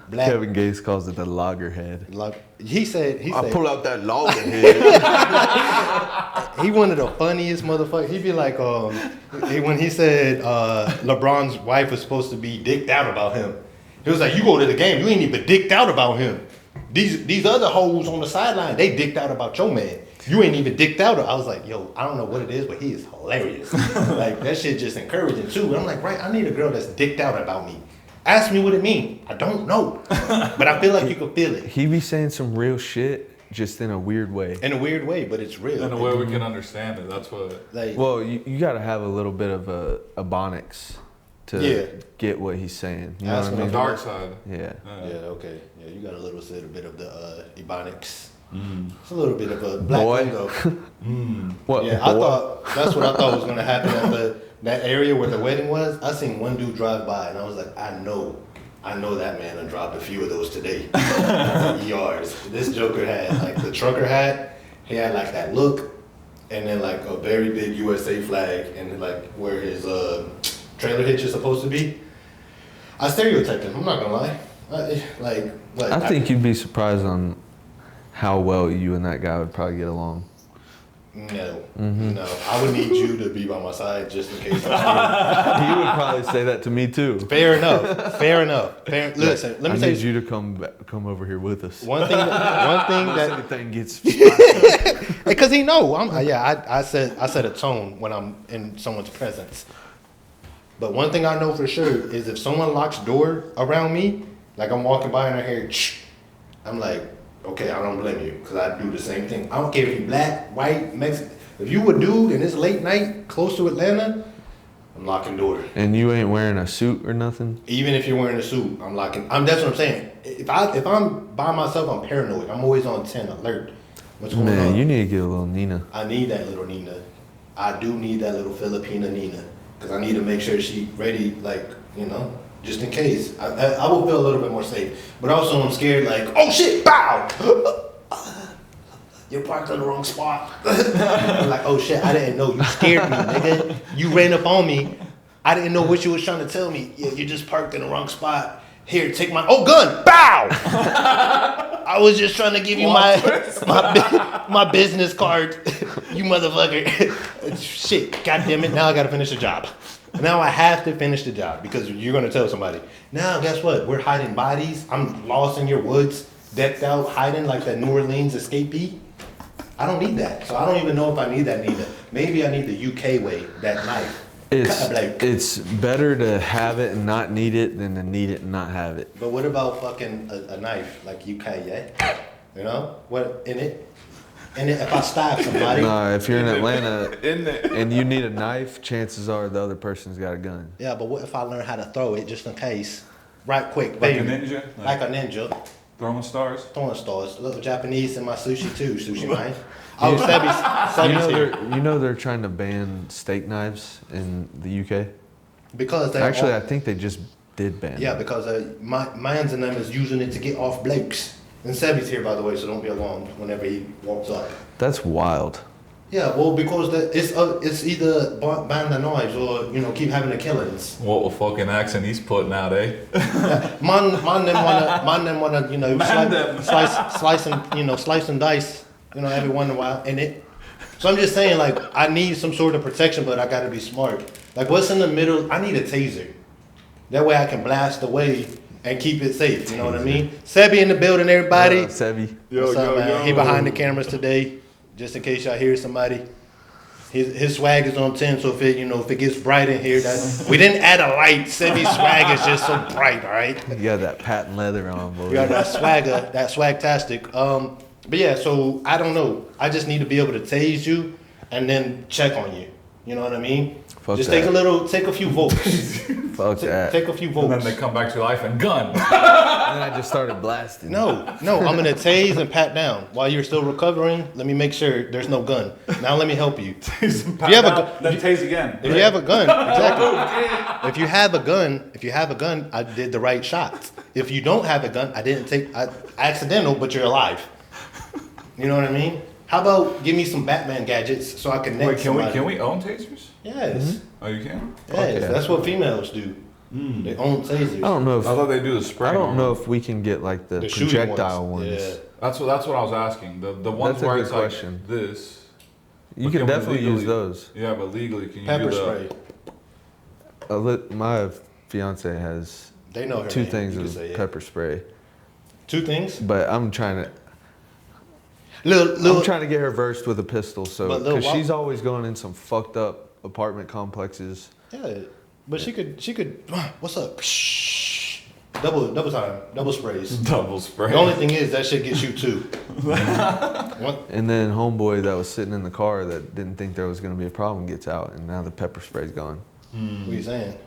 black. Kevin Gates calls it the loggerhead. Like, he said out that loggerhead. he one of the funniest motherfuckers. He'd be like, when he said LeBron's wife was supposed to be dicked out about him. He was like, you go to the game, you ain't even dicked out about him. These other hoes on the sideline, they dicked out about your man. You ain't even dicked out. I was like, yo, I don't know what it is, but he is hilarious. Like, that shit just encouraging too. And I'm like, right, I need a girl that's dicked out about me. Ask me what it means. I don't know. But I feel like you can feel it. He be saying some real shit, just in a weird way. In a weird way, but it's real. In a way we can understand it. That's what. Like, Well, you got to have a little bit of a ebonics to get what he's saying. You know That's what I The mean? dark side. Yeah. yeah, okay. Yeah, you got a little bit of the Ebonics. Mm. It's a little bit of a black Boy. lingo. What? Yeah, I thought that's what I thought was gonna happen at that area where the wedding was. I seen one dude drive by, and I was like, I know that man done dropped a few of those today. Yards. This Joker had like the trucker hat. He had like that look, and then like a very big USA flag, and then, like where his trailer hitch is supposed to be. I stereotyped him. I'm not gonna lie. I think you'd be surprised on how well you and that guy would probably get along. No, Mm-hmm. no. I would need you to be by my side just in case. He would probably say that to me too. Fair enough. Listen, let me I tell need you. you to come over here with us. One thing that Anything gets. because he know I set a tone when I'm in someone's presence. But one thing I know for sure is if someone locks door around me, like I'm walking by and I hear, I'm like, okay, I don't blame you because I do the same thing. I don't care if you black, white, Mexican. If you a dude and it's late night close to Atlanta, I'm locking door. And you ain't wearing a suit or nothing? Even if you're wearing a suit, I'm locking. That's what I'm saying. If I'm by myself, I'm paranoid. I'm always on 10 alert. What's going on? Man, you need to get a little Nina. I need that little Nina. I do need that little Filipina Nina because I need to make sure she's ready, like, just in case. I will feel a little bit more safe. But also I'm scared, like, oh shit, bow! You parked on the wrong spot. I'm like, oh shit, I didn't know. You scared me, nigga. You ran up on me. I didn't know what you was trying to tell me. Yeah, you just parked in the wrong spot. Here, take my gun. Bow! I was just trying to give you my business card. You motherfucker. Shit, God damn it. Now I gotta finish the job. Now I have to finish the job because you're gonna tell somebody. Now guess what? We're hiding bodies. I'm lost in your woods, decked out, hiding like that New Orleans escapee. I don't need that. So I don't even know if I need that neither. Maybe I need the UK way, that knife. It's better to have it and not need it than to need it and not have it. But what about fucking a knife like UK, yeah? You know? What in it? And if I stab somebody. No, if you're in Atlanta and you need a knife, chances are the other person's got a gun. Yeah, but what if I learn how to throw it just in case? Right quick, Like baby. a ninja? Like a ninja. Throwing stars? Throwing stars. Little Japanese in my sushi too, sushi mine. Oh, Sebby's here. You know they're trying to ban steak knives in the UK? Because they Actually, I think they just did ban yeah, them. because mines and them is using it to get off blokes. And Sebby's here, by the way, so don't be alarmed whenever he walks up. That's wild. Yeah, well, because it's either ban the knives or keep having the killings. What a fucking accent he's putting out, eh? Man them wanna slice and dice every once in a while in it. So I'm just saying, like, I need some sort of protection, but I gotta be smart. Like, what's in the middle? I need a taser. That way I can blast away and keep it safe. You know what I mean? Sebby in the building, everybody. Sebby. What's up, man? He behind the cameras today, just in case y'all hear somebody. His swag is on 10, so if it gets bright in here, we didn't add a light. Sebby's swag is just so bright, all right? You got that patent leather on, boy. We got that swagger, that swag-tastic. But yeah, so I don't know. I just need to be able to tase you and then check on you. You know what I mean? Fuck just that. take a few volts. Fuck that. Take a few volts. And then they come back to life and gun. And then I just started blasting. No, I'm gonna tase and pat down while you're still recovering. Let me make sure there's no gun. Now let me help you. Tase and If you have a down, then tase again. If you have a gun, exactly. If you have a gun, I did the right shot. If you don't have a gun, I accidental, but you're alive. You know what I mean? How about give me some Batman gadgets so I can neck Wait, somebody? can we own tasers? Yes. Oh, you can? Yes, yeah. that's what females do. They own tasers. I don't know I thought they do the spray. I don't know if we can get like the shooting projectile ones. Yeah. That's what I was asking. The ones That's a where good it's question. like this. You But can can we definitely use legally- those. Yeah, but legally, can you Pepper do the spray. My fiance has They know her two name. things You can of say it. pepper spray, 2 things. but I'm trying to Little. I'm trying to get her versed with a pistol, so But Lil because Wop- she's always going in some fucked up apartment complexes. Yeah, but she could. What's up? Double time. Double sprays. Double spray. The only thing is that shit gets you 2. And then homeboy that was sitting in the car that didn't think there was going to be a problem gets out, and now the pepper spray's gone. What are you saying?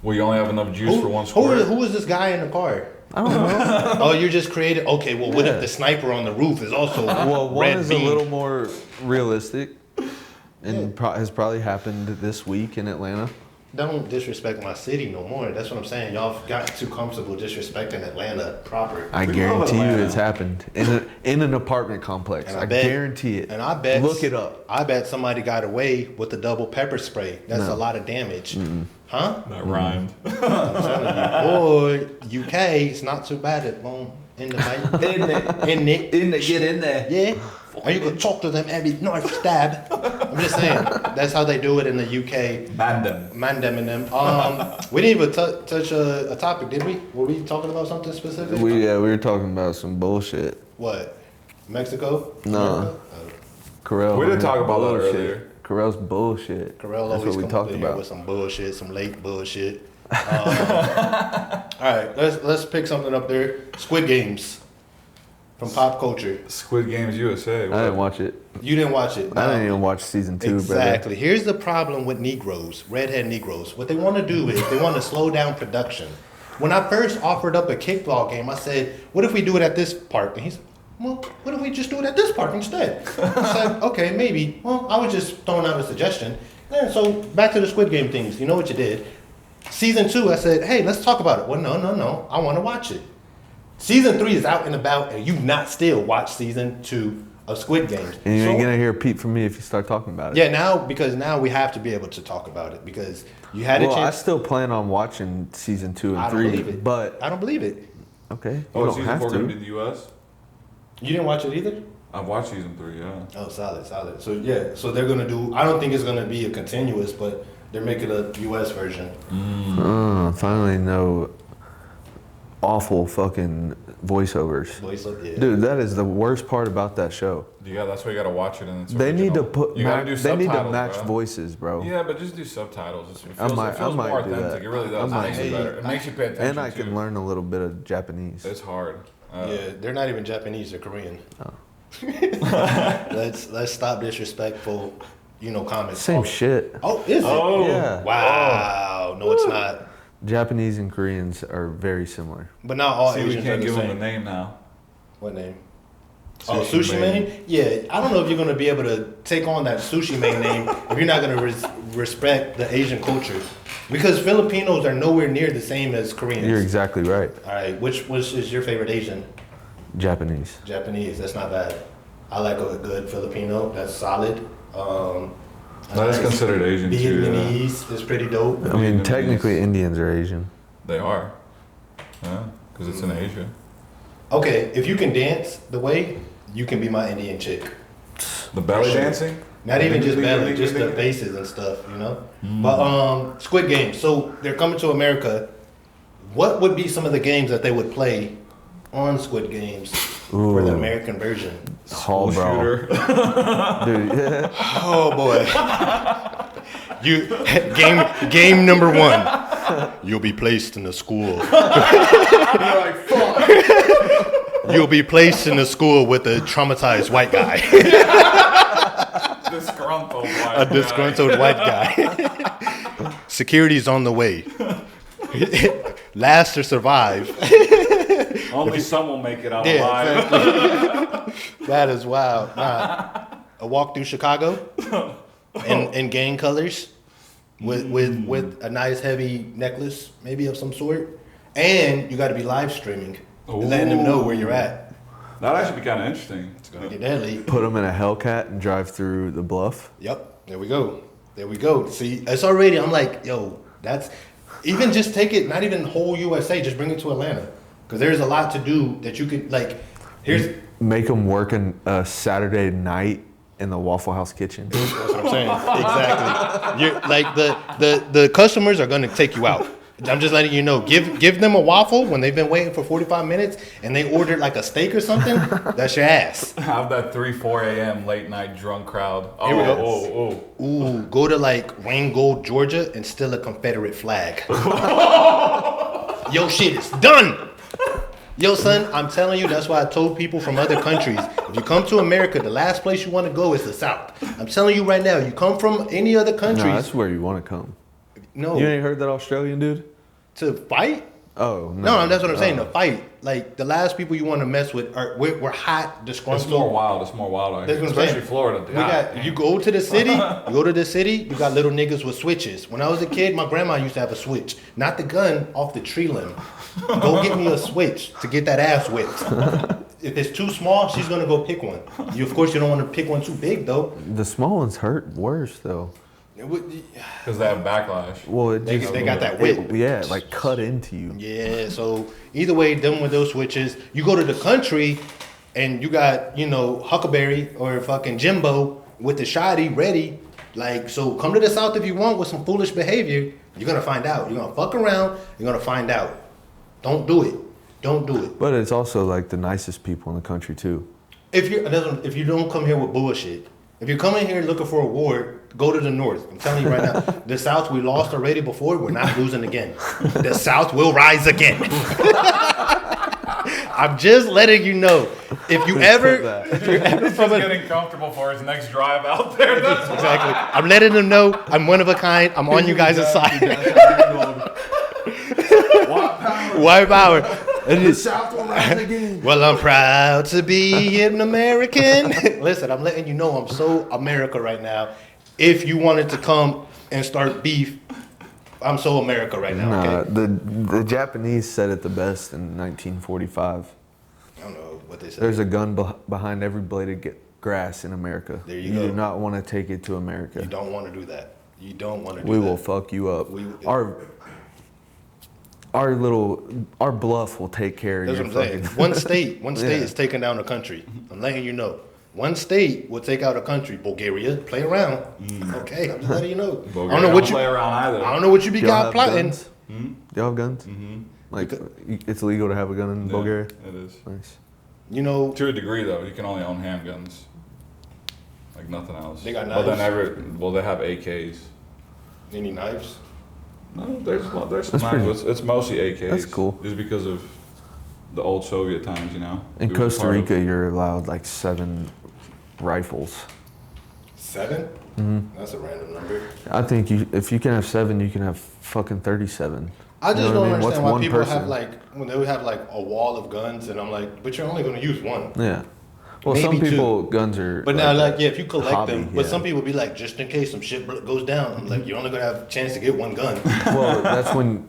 Well, you only have enough juice for one square. Who is this guy in the car? I don't know. Oh, you're just created. Okay, well, what if the sniper on the roof is also Well, one red is beam? a little more realistic, and has probably happened this week in Atlanta. Don't disrespect my city no more. That's what I'm saying. Y'all got too comfortable disrespecting Atlanta proper. I We guarantee love you Atlanta. it's happened in an apartment complex. And I bet- guarantee it. And I bet Look it up. I bet somebody got away with the double pepper spray. That's a lot of damage. Huh? That rhymed. I'm telling you, boy, UK, it's not too bad at home in the night. In it. Get in there. Yeah. Are you gonna talk to them every knife stab? I'm just saying. That's how they do it in the UK. Bandem. Mandem and them. We didn't even touch a topic, did we? Were we talking about something specific? We were talking about some bullshit. What? Mexico? No. America? Carell. We did talk about that bullshit. earlier. Carell's bullshit. Carell That's always what we comes talked up in here about. with some bullshit, some late bullshit. All right, let's pick something up there. Squid Games from pop culture. Squid Games USA. I didn't watch it. You didn't watch it. I didn't No. even watch season 2, Exactly. Here's the problem with Negroes, redhead Negroes. What they want to do is they want to slow down production. When I first offered up a kickball game, I said, "What if we do it at this park?" And he said, "Well, what if we just do it at this park instead?" I said, "Okay, maybe." Well, I was just throwing out a suggestion. And so back to the Squid Game things. You know what you did? Season 2, I said, "Hey, let's talk about it." Well, no. I want to watch it. Season 3 is out and about, and you've not still watched season 2 of Squid Games. And you So- ain't gonna hear a peep from me if you start talking about it. Yeah, because now we have to be able to talk about it because you had a Well, I chance. still plan on watching season 2 and I don't 3, believe it. but I don't believe it. okay, you Oh, don't season have 4 going to to. be the U.S.? You didn't watch it either? I've watched season 3, yeah. Oh, solid. So yeah, so they're gonna do. I don't think it's gonna be a continuous, but they're making a U.S. version. Finally, no awful fucking voiceovers. Voice up, yeah. Dude, that is the worst part about that show. That's why you got to watch it in its They need to original. put You gotta do they need to subtitles, match bro. voices, bro. Yeah, but just do subtitles. It I feels, might- it feels I might more do authentic. that. It really I does. It might makes do you that. better. It makes you pay attention And I too. can learn a little bit of Japanese. It's hard. Yeah, they're not even Japanese. They're Korean. Oh. Let's stop disrespectful, comments. Same shit. Oh, is it? Oh. Yeah. Wow. No, it's not. Japanese and Koreans are very similar. But not all See, we Asians are can't the give them same. a name now. What name? Sushi Sushi Main. Main? Yeah, I don't know if you're gonna be able to take on that Sushi Main name if you're not gonna respect the Asian culture, because Filipinos are nowhere near the same as Koreans. You're exactly right. All right, which is your favorite Asian? Japanese. Japanese. That's not bad. I like a good Filipino. That's solid. That is considered Asian too. Yeah. Vietnamese is pretty dope. I mean, Vietnamese. technically, Indians are Asian. They are. Yeah, because it's in Asia. Okay, if you can dance the way, you can be my Indian chick. The belly Sure. dancing? Not even just Ding, ding, belly, ding, just ding, the ding. faces and stuff, But Squid Game. So they're coming to America. What would be some of the games that they would play on Squid Games for the Ooh. American version? Hall School brawl. shooter. Dude, yeah. Oh boy. You game number 1. You'll be placed in a school. You're like, fuck. You'll be placed in a school with a traumatized white guy. Disgruntled white A guy. disgruntled white guy. Security's on the way. Last to survive. Only some will make it out Yeah, alive. exactly. That is wild. Nah. A walk through Chicago in gang colors with a nice heavy necklace, maybe of some sort. And you got to be live streaming, letting them know where you're at. That'd actually be kind of interesting. It's gonna get deadly. Put them in a Hellcat and drive through the bluff. Yep. There we go. See, it's already. I'm like, yo, that's even just take it. Not even whole USA. Just bring it to Atlanta, because there's a lot to do that you could like. Here's Make them work a Saturday night in the Waffle House kitchen. That's what I'm saying. Exactly. You're like the customers are gonna take you out. I'm just letting you know. Give them a waffle when they've been waiting for 45 minutes and they ordered like a steak or something. That's your ass. Have that 3-4 a.m. late night drunk crowd. Here we go. Oh. Ooh, go to like Wayne Gold, Georgia, and steal a Confederate flag. Your shit is done. Yo, son, I'm telling you, that's why I told people from other countries, if you come to America, the last place you want to go is the South. I'm telling you right now, you come from any other No, countries. that's where you want to come. No. You ain't heard that Australian dude? To fight? Oh, No, that's what I'm saying. To fight, like the last people you want to mess with are we're hot, disgruntled. It's more wild. It's more wild out here, That's what I'm especially saying. Florida. We got, you go to the city, you got little niggas with switches. When I was a kid, my grandma used to have a switch, not the gun off the tree limb. Go get me a switch to get that ass whipped. If it's too small, she's gonna go pick one. Of course, you don't want to pick one too big though. The small ones hurt worse though. Because they have backlash. Well, it They just, got that whip. Yeah, like cut into you. Yeah, so either way, them with those switches, you go to the country and you got, Huckleberry or fucking Jimbo with the shotty ready. Like, so come to the South if you want with some foolish behavior. You're gonna find out. You're gonna fuck around, you're gonna find out. Don't do it. Don't do it. But it's also like the nicest people in the country too. If you don't come here with bullshit, if you're coming here looking for a war, go to the North. I'm telling you right now, the South we lost already before. We're not losing again. The South will rise again. I'm just letting you know. If you're ever From getting comfortable for his next drive out there. That's exactly, I'm letting them know I'm one of a kind. I'm on you guys' side. White power. The South will rise again. Well, I'm proud to be an American. Listen, I'm letting you know I'm so America right now. If you wanted to come and start beef, I'm so America right now. Nah, Okay? the Japanese said it the best in 1945. I don't know what they said. There's a gun behind every blade of grass in America. There you go. do not want to take it to America. You don't want to do that. You don't want to do We that. will fuck you up. Our bluff will take care of That's your what I'm saying. fucking. One state is taking down a country. I'm letting you know. One state will take out a country. Bulgaria, play around. Okay, I'm just letting you know. Bulgaria I don't know what don't play around either. I don't know what you be Y'all got have plotting. guns? Do y'all have guns? Like, it's illegal to have a gun in Yeah, Bulgaria? It is. Nice. To a degree, though, you can only own handguns. Like nothing else. They got But then knives? they have AKs. Any knives? No, there's some That's knives. pretty- It's mostly AKs. That's cool. Just because of the old Soviet times, In It was Costa part of- Rica, you're allowed like 7 rifles. 7? That's a random number. I think if you can have 7, you can have fucking 37. I just You know don't what I mean? understand What's why one people person? have when they would have a wall of guns, and I'm like, but you're only going to use one. Yeah. Well, Maybe some two. people, guns are. But now, if you collect hobby, them, but yeah. some people be like, just in case some shit goes down. I'm like, you're only going to have a chance to get one gun. Well, that's when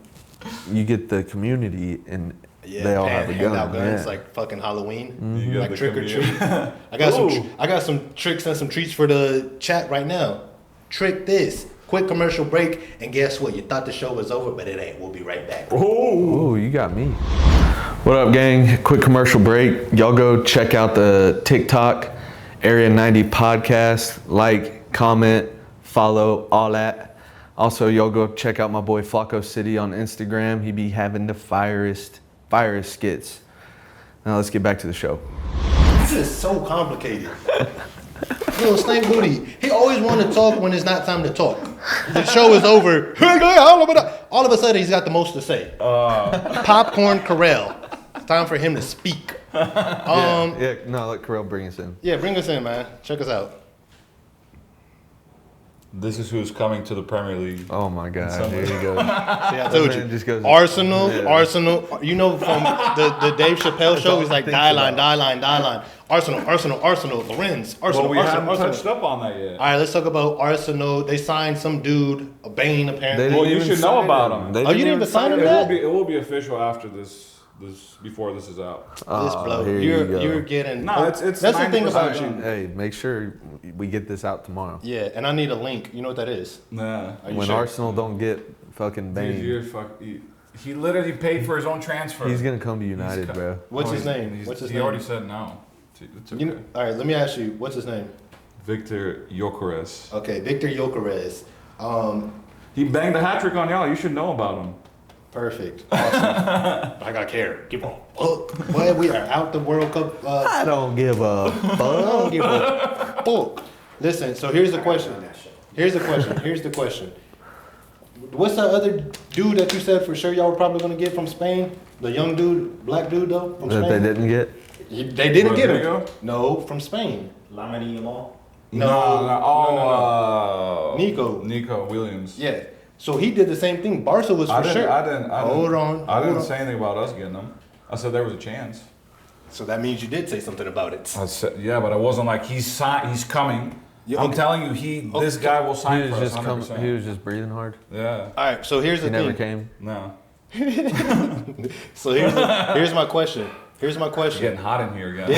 you get the community and they all have a hand gun. out guns Yeah. like fucking Halloween, You got like the trick or treat. community. I got some tricks and some treats for the chat right now. Trick this. Quick commercial break, and guess what? You thought the show was over, but it ain't. We'll be right back. Ooh, you got me. What up, gang? Quick commercial break. Y'all go check out the TikTok, Area90 podcast. Like, comment, follow, all that. Also, y'all go check out my boy FLOCKO City on Instagram. He be having the firest skits. Now let's get back to the show. This is so complicated. Snake Booty. He always want to talk when it's not time to talk. The show is over. All of a sudden, he's got the most to say. Popcorn Corral. It's time for him to speak. No, let Carell bring us in. Yeah, bring us in, man. Check us out. This is who's coming to the Premier League. Oh my God, Somewhere. here you go. See, I That told man you. just goes- Arsenal. Yeah. You know from the Dave Chappelle show, all he's he like, thinks die line, about. die line, die line. Arsenal, Lorenz, Arsenal, Well, we haven't Arsenal. touched up on that yet. All right, let's talk about Arsenal. They signed some dude, a Bane apparently. Well, you should know about him. They Oh, you didn't even sign him yet? It will be official after this before this is out. This Oh, blow. here you go. You're getting. No, it's that's the thing 90% about you. done. Hey, make sure we get this out tomorrow. Yeah, and I need a link. You know what that is? Nah. Are you When sure? Arsenal don't get fucking Dude, you're Bane, he literally paid for his own transfer. he's gonna come to United, co- bro. What's his he's- name? he's- What's his he name? already said no. It's okay. All right, let me ask you. What's his name? Victor Gyökeres. Okay, Victor Gyökeres. He banged a hat trick on y'all. You should know about him. Perfect. Awesome. I got care. Give a fuck. Boy, we are out the World Cup. I don't give a I fuck. don't give a fuck. Listen, so here's the question. Here's the question. What's that other dude that you said for sure y'all were probably gonna get from Spain? The young dude, black dude though, from That Spain. they didn't get. They didn't get him. Rodrigo? No, from Spain. Lamine Yamal. No. Nico Williams. Yeah. So he did the same thing. Barca was for sure. I didn't Hold on. say anything about us getting them. I said there was a chance. So that means you did say something about it. I said, yeah, but I wasn't like he's coming. Yeah, I'm okay. telling you, this guy will He sign was for us just 100%. he was just breathing hard. Yeah. All right. So here's the He thing. never came. No. So here's my question. Here's my It's question. getting hot in here again.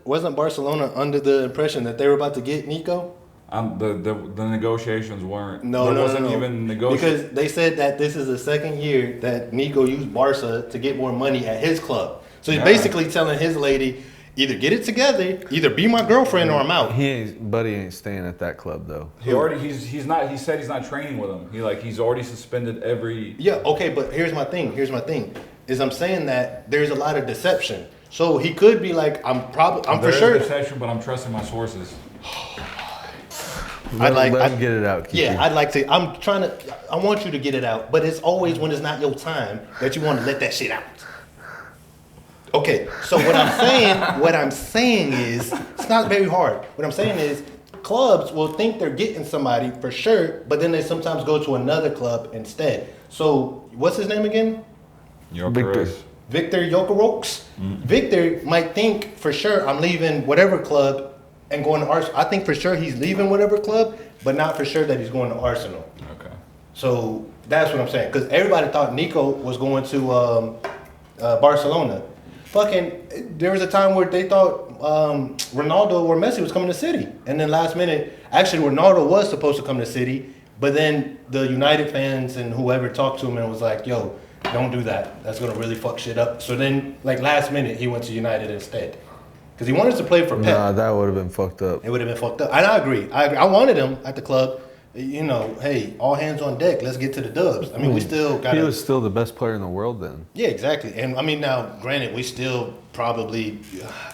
Wasn't Barcelona under the impression that they were about to get Nico? The negotiations weren't. No. wasn't even negotiations. Because they said that this is the second year that Nico used Barca to get more money at his club. So he's basically telling his lady, either get it together, either be my girlfriend or I'm out. Buddy ain't staying at that club though. He's not. He said he's not training with him. He's already suspended every. Yeah, okay, but here's my thing. Is I'm saying that there's a lot of deception. So he could be like, I'm for sure. Deception, but I'm trusting my sources. Let him get it out. Kiki. Yeah, I want you to get it out, but it's always when it's not your time that you want to let that shit out. Okay, so what I'm saying is, it's not very hard. What I'm saying is, clubs will think they're getting somebody for sure, but then they sometimes go to another club instead. So, what's his name again? Victor. Victor Jokeroks. Victor might think for sure I'm leaving whatever club and going to Arsenal. I think for sure he's leaving whatever club, but not for sure that he's going to Arsenal. Okay. So that's what I'm saying. Because everybody thought Nico was going to Barcelona. There was a time where they thought Ronaldo or Messi was coming to City. And then last minute, actually Ronaldo was supposed to come to City, but then the United fans and whoever talked to him and was like, yo, don't do that. That's going to really fuck shit up. So then, like last minute, he went to United instead. Because he wanted to play for Pep. Nah, that would have been fucked up. It would have been fucked up. And I agree. I wanted him at the club. You know, hey, all hands on deck. Let's get to the dubs. I mean, we still got. He was still the best player in the world then. Yeah, exactly. And I mean, now, granted, we still probably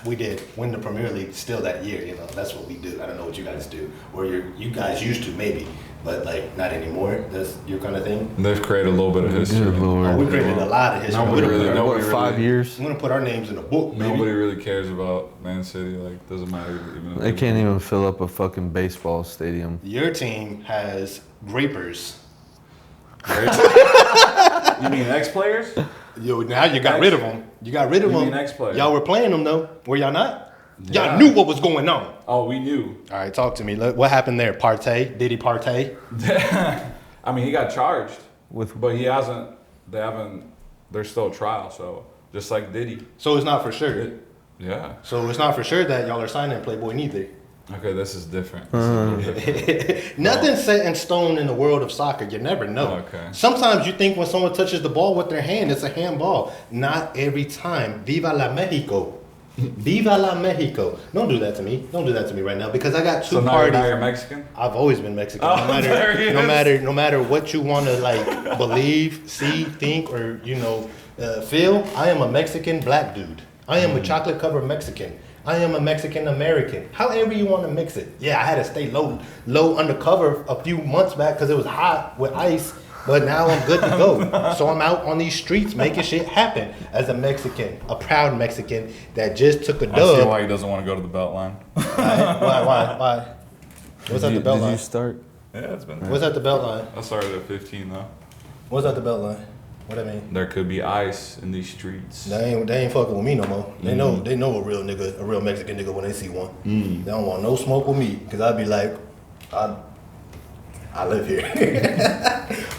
we did win the Premier League still that year. You know, that's what we do. I don't know what you guys do, or you guys used to maybe, but like not anymore. That's your kind of thing. They've created a little bit of history. We created a lot of history. Nobody really. 5 years? I'm gonna put our names in the book. Maybe. Nobody really cares about Man City. Like, doesn't matter. Even if They can't even fill up a fucking baseball stadium. Your team has grapers. You mean ex-players? Yo, now you got rid of them. You got rid of You them. mean ex-players? Y'all were playing them though. Were y'all not? Yeah. Y'all knew what was going on. Oh, we knew. All right, talk to me. What happened there? Did he partay? I mean, he got charged, With but he hasn't. They haven't. There's still a trial, so just like Diddy. So it's not for sure. Yeah. So it's not for sure that y'all are signing Playboy neither. Okay, this is different. Nothing's set in stone in the world of soccer. You never know. Okay. Sometimes you think when someone touches the ball with their hand, it's a handball. Not every time. Viva la Mexico. Viva la Mexico. Don't do that to me. Don't do that to me right now because I got two So now parties. you're Mexican? I've always been Mexican. Oh, there he is. No matter what you want to like believe, see, think, or feel. I am a Mexican black dude. I am a chocolate covered Mexican. I am a Mexican American. However you want to mix it. Yeah, I had to stay low undercover a few months back because it was hot with ice. But now I'm good to go. So I'm out on these streets making shit happen as a Mexican, a proud Mexican that just took a I see dub. why he doesn't want to go to the Beltline. Why? What's at the belt Did you line? start? Yeah, it's been. What's at the belt line? I started at 15 though. What's at the belt line? What I mean? There could be ice in these streets. They ain't fucking with me no more. They know a real nigga, a real Mexican nigga when they see one. They don't want no smoke with me because I'd be like, I live here.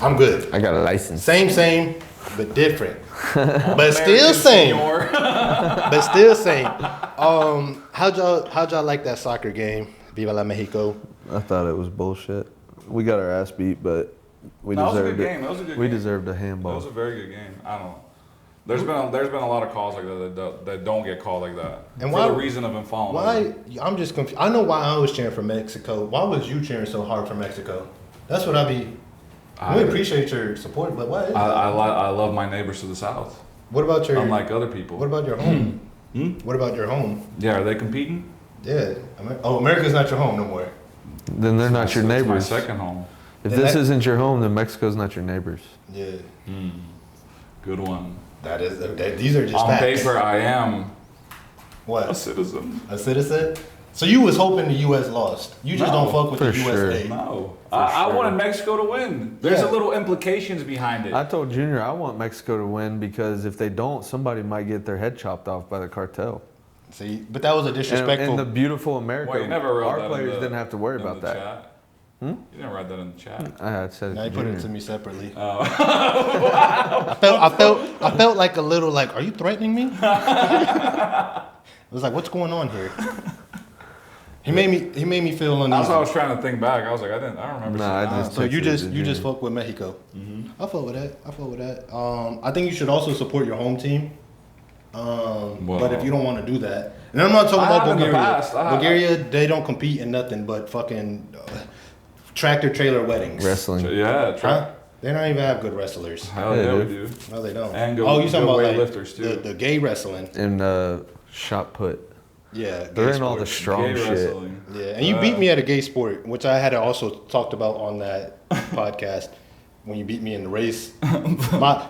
I'm good. I got a license. Same, but different. But still same. But still same. How'd y'all like that soccer game? Viva la Mexico. I thought it was bullshit. We got our ass beat, but we No, it was a deserved good it. game. That was a good We game. deserved a That handball. was a very good game. I don't know. There's been a lot of calls like that don't get called like that. And for why- the reason of him falling over. Why? I'm just confused. I know why I was cheering for Mexico. Why was you cheering so hard for Mexico? That's what we appreciate your support, but why? I love my neighbors to the south. What about your? Unlike other people. What about your home? What about your home? Yeah, are they competing? Yeah. America's not your home no more. Then they're not your It's my neighbors. second home. If this isn't your home, then Mexico's not your neighbors. Yeah. Good one. That is. These are just On facts. paper, I am What? a citizen. A citizen? So you was hoping the U.S. lost. You just No, don't fuck with the for sure. USA. No. I wanted Mexico to win. There's Yeah. a little implications behind it. I told Junior I want Mexico to win because if they don't, somebody might get their head chopped off by the cartel. See, but that was a disrespectful. In the beautiful America, Wait, you never wrote our that players in the, didn't have to worry in about the that. Chat? You didn't write that in the chat. I had said now it you to put it Junior. to me separately. Oh. I felt like a little like, are you threatening me? I was like, what's going on here? He made me feel uneasy. That's what I was trying to think back. I was like, I don't remember. Nah, seeing I that. just- So you Texas, just Junior. fuck with Mexico. I fuck with that. I fuck with that. I think you should also support your home team. But if you don't want to do that, and I'm not talking about have in the Bulgaria. past. Bulgaria, they don't compete in nothing but fucking tractor trailer weddings. Wrestling. Yeah, Huh? They don't even have good wrestlers. Hell Yeah, yeah, we dude. do. No, they don't. And good- oh, you talking good about like weightlifters, too. the gay wrestling? And shot put. Yeah, They're gay in all the sports. strong Gay shit. wrestling. Yeah, and you beat me at a gay sport, which I had also talked about on that podcast when you beat me in the race.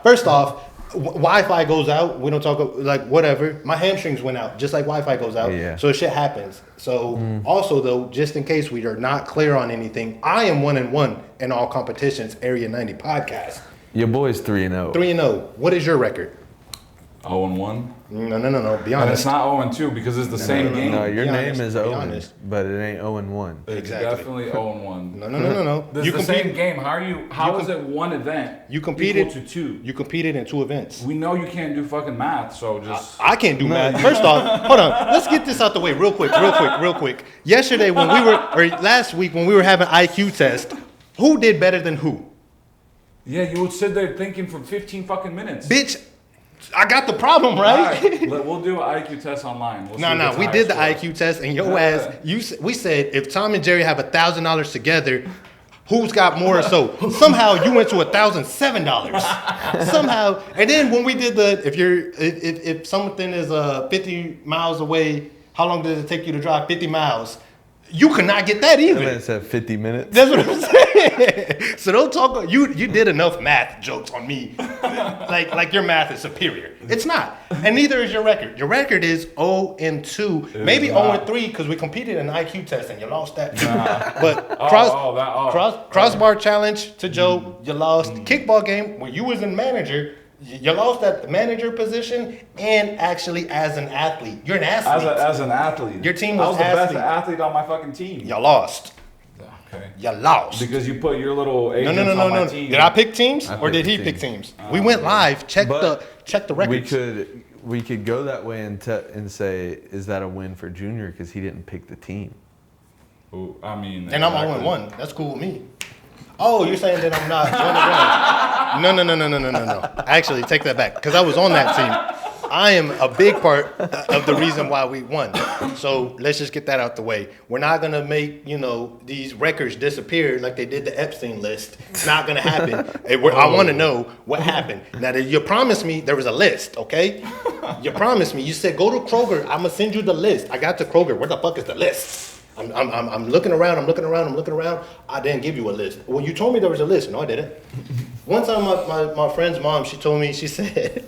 First off, Wi-Fi goes out. We don't talk like whatever. My hamstrings went out, just like Wi-Fi goes out. Yeah. So shit happens. So also though, just in case we are not clear on anything, I am 1-1 in all competitions. Area 90 podcast. Your boy's 3-0. 3-0. What is your record? 0-1. No. Be And honest. it's not 0-2 because it's the same game. No, your Be name honest, is be Owen, honest. but it ain't 0-1. It's Exactly. definitely 0-1. No. This You is the same compete. game. How is it one event You competed. equal to two? You competed in 2 events. We know you can't do fucking math, so just I can't do math. First off, hold on. Let's get this out the way real quick. Yesterday or last week when we were having IQ test, who did better than who? yeah, you would sit there thinking for 15 fucking minutes. Bitch, I got the problem, All right? we'll do an IQ test online. We'll see who No, gets we higher did the score. IQ test, and your Yeah. ass, we said if Tom and Jerry have $1,000 together, who's got more? So somehow you went to $1,007. Somehow, and then when we did if something is 50 miles away, how long does it take you to drive 50 miles? You could not get that And either. then it said 50 minutes. That's what I'm saying. So don't talk. You did enough math jokes on me, like your math is superior. It's not, and neither is your record. Your record is 0-2, maybe is not. 0-3 because we competed in an IQ test and you lost that. Nah. But crossbar challenge to Joe, you lost. Kickball game when you was in manager. You lost at the manager position and actually as an athlete. You're an athlete. As an athlete. Your team I was was the best athlete. athlete on my fucking team. You lost. Okay. You lost. Because you put your little agents No. on my team. Did I pick teams I or did picked he pick teams. teams? We went live. Check But the records. We could go that way and say, is that a win for Junior because he didn't pick the team? Ooh, I mean. And I'm 0-1. That's cool with me. Oh, you're saying that I'm not 1-1. No. Actually, take that back because I was on that team. I am a big part of the reason why we won. So let's just get that out the way. We're not gonna make these records disappear like they did the Epstein list. It's not gonna happen. I want to know what happened. Now, you promised me there was a list, okay? You promised me. You said go to Kroger. I'm gonna send you the list. I got to Kroger. Where the fuck is the list? I'm looking around. I didn't give you a list. Well, you told me there was a list. No, I didn't. One time, my friend's mom, she told me, she said,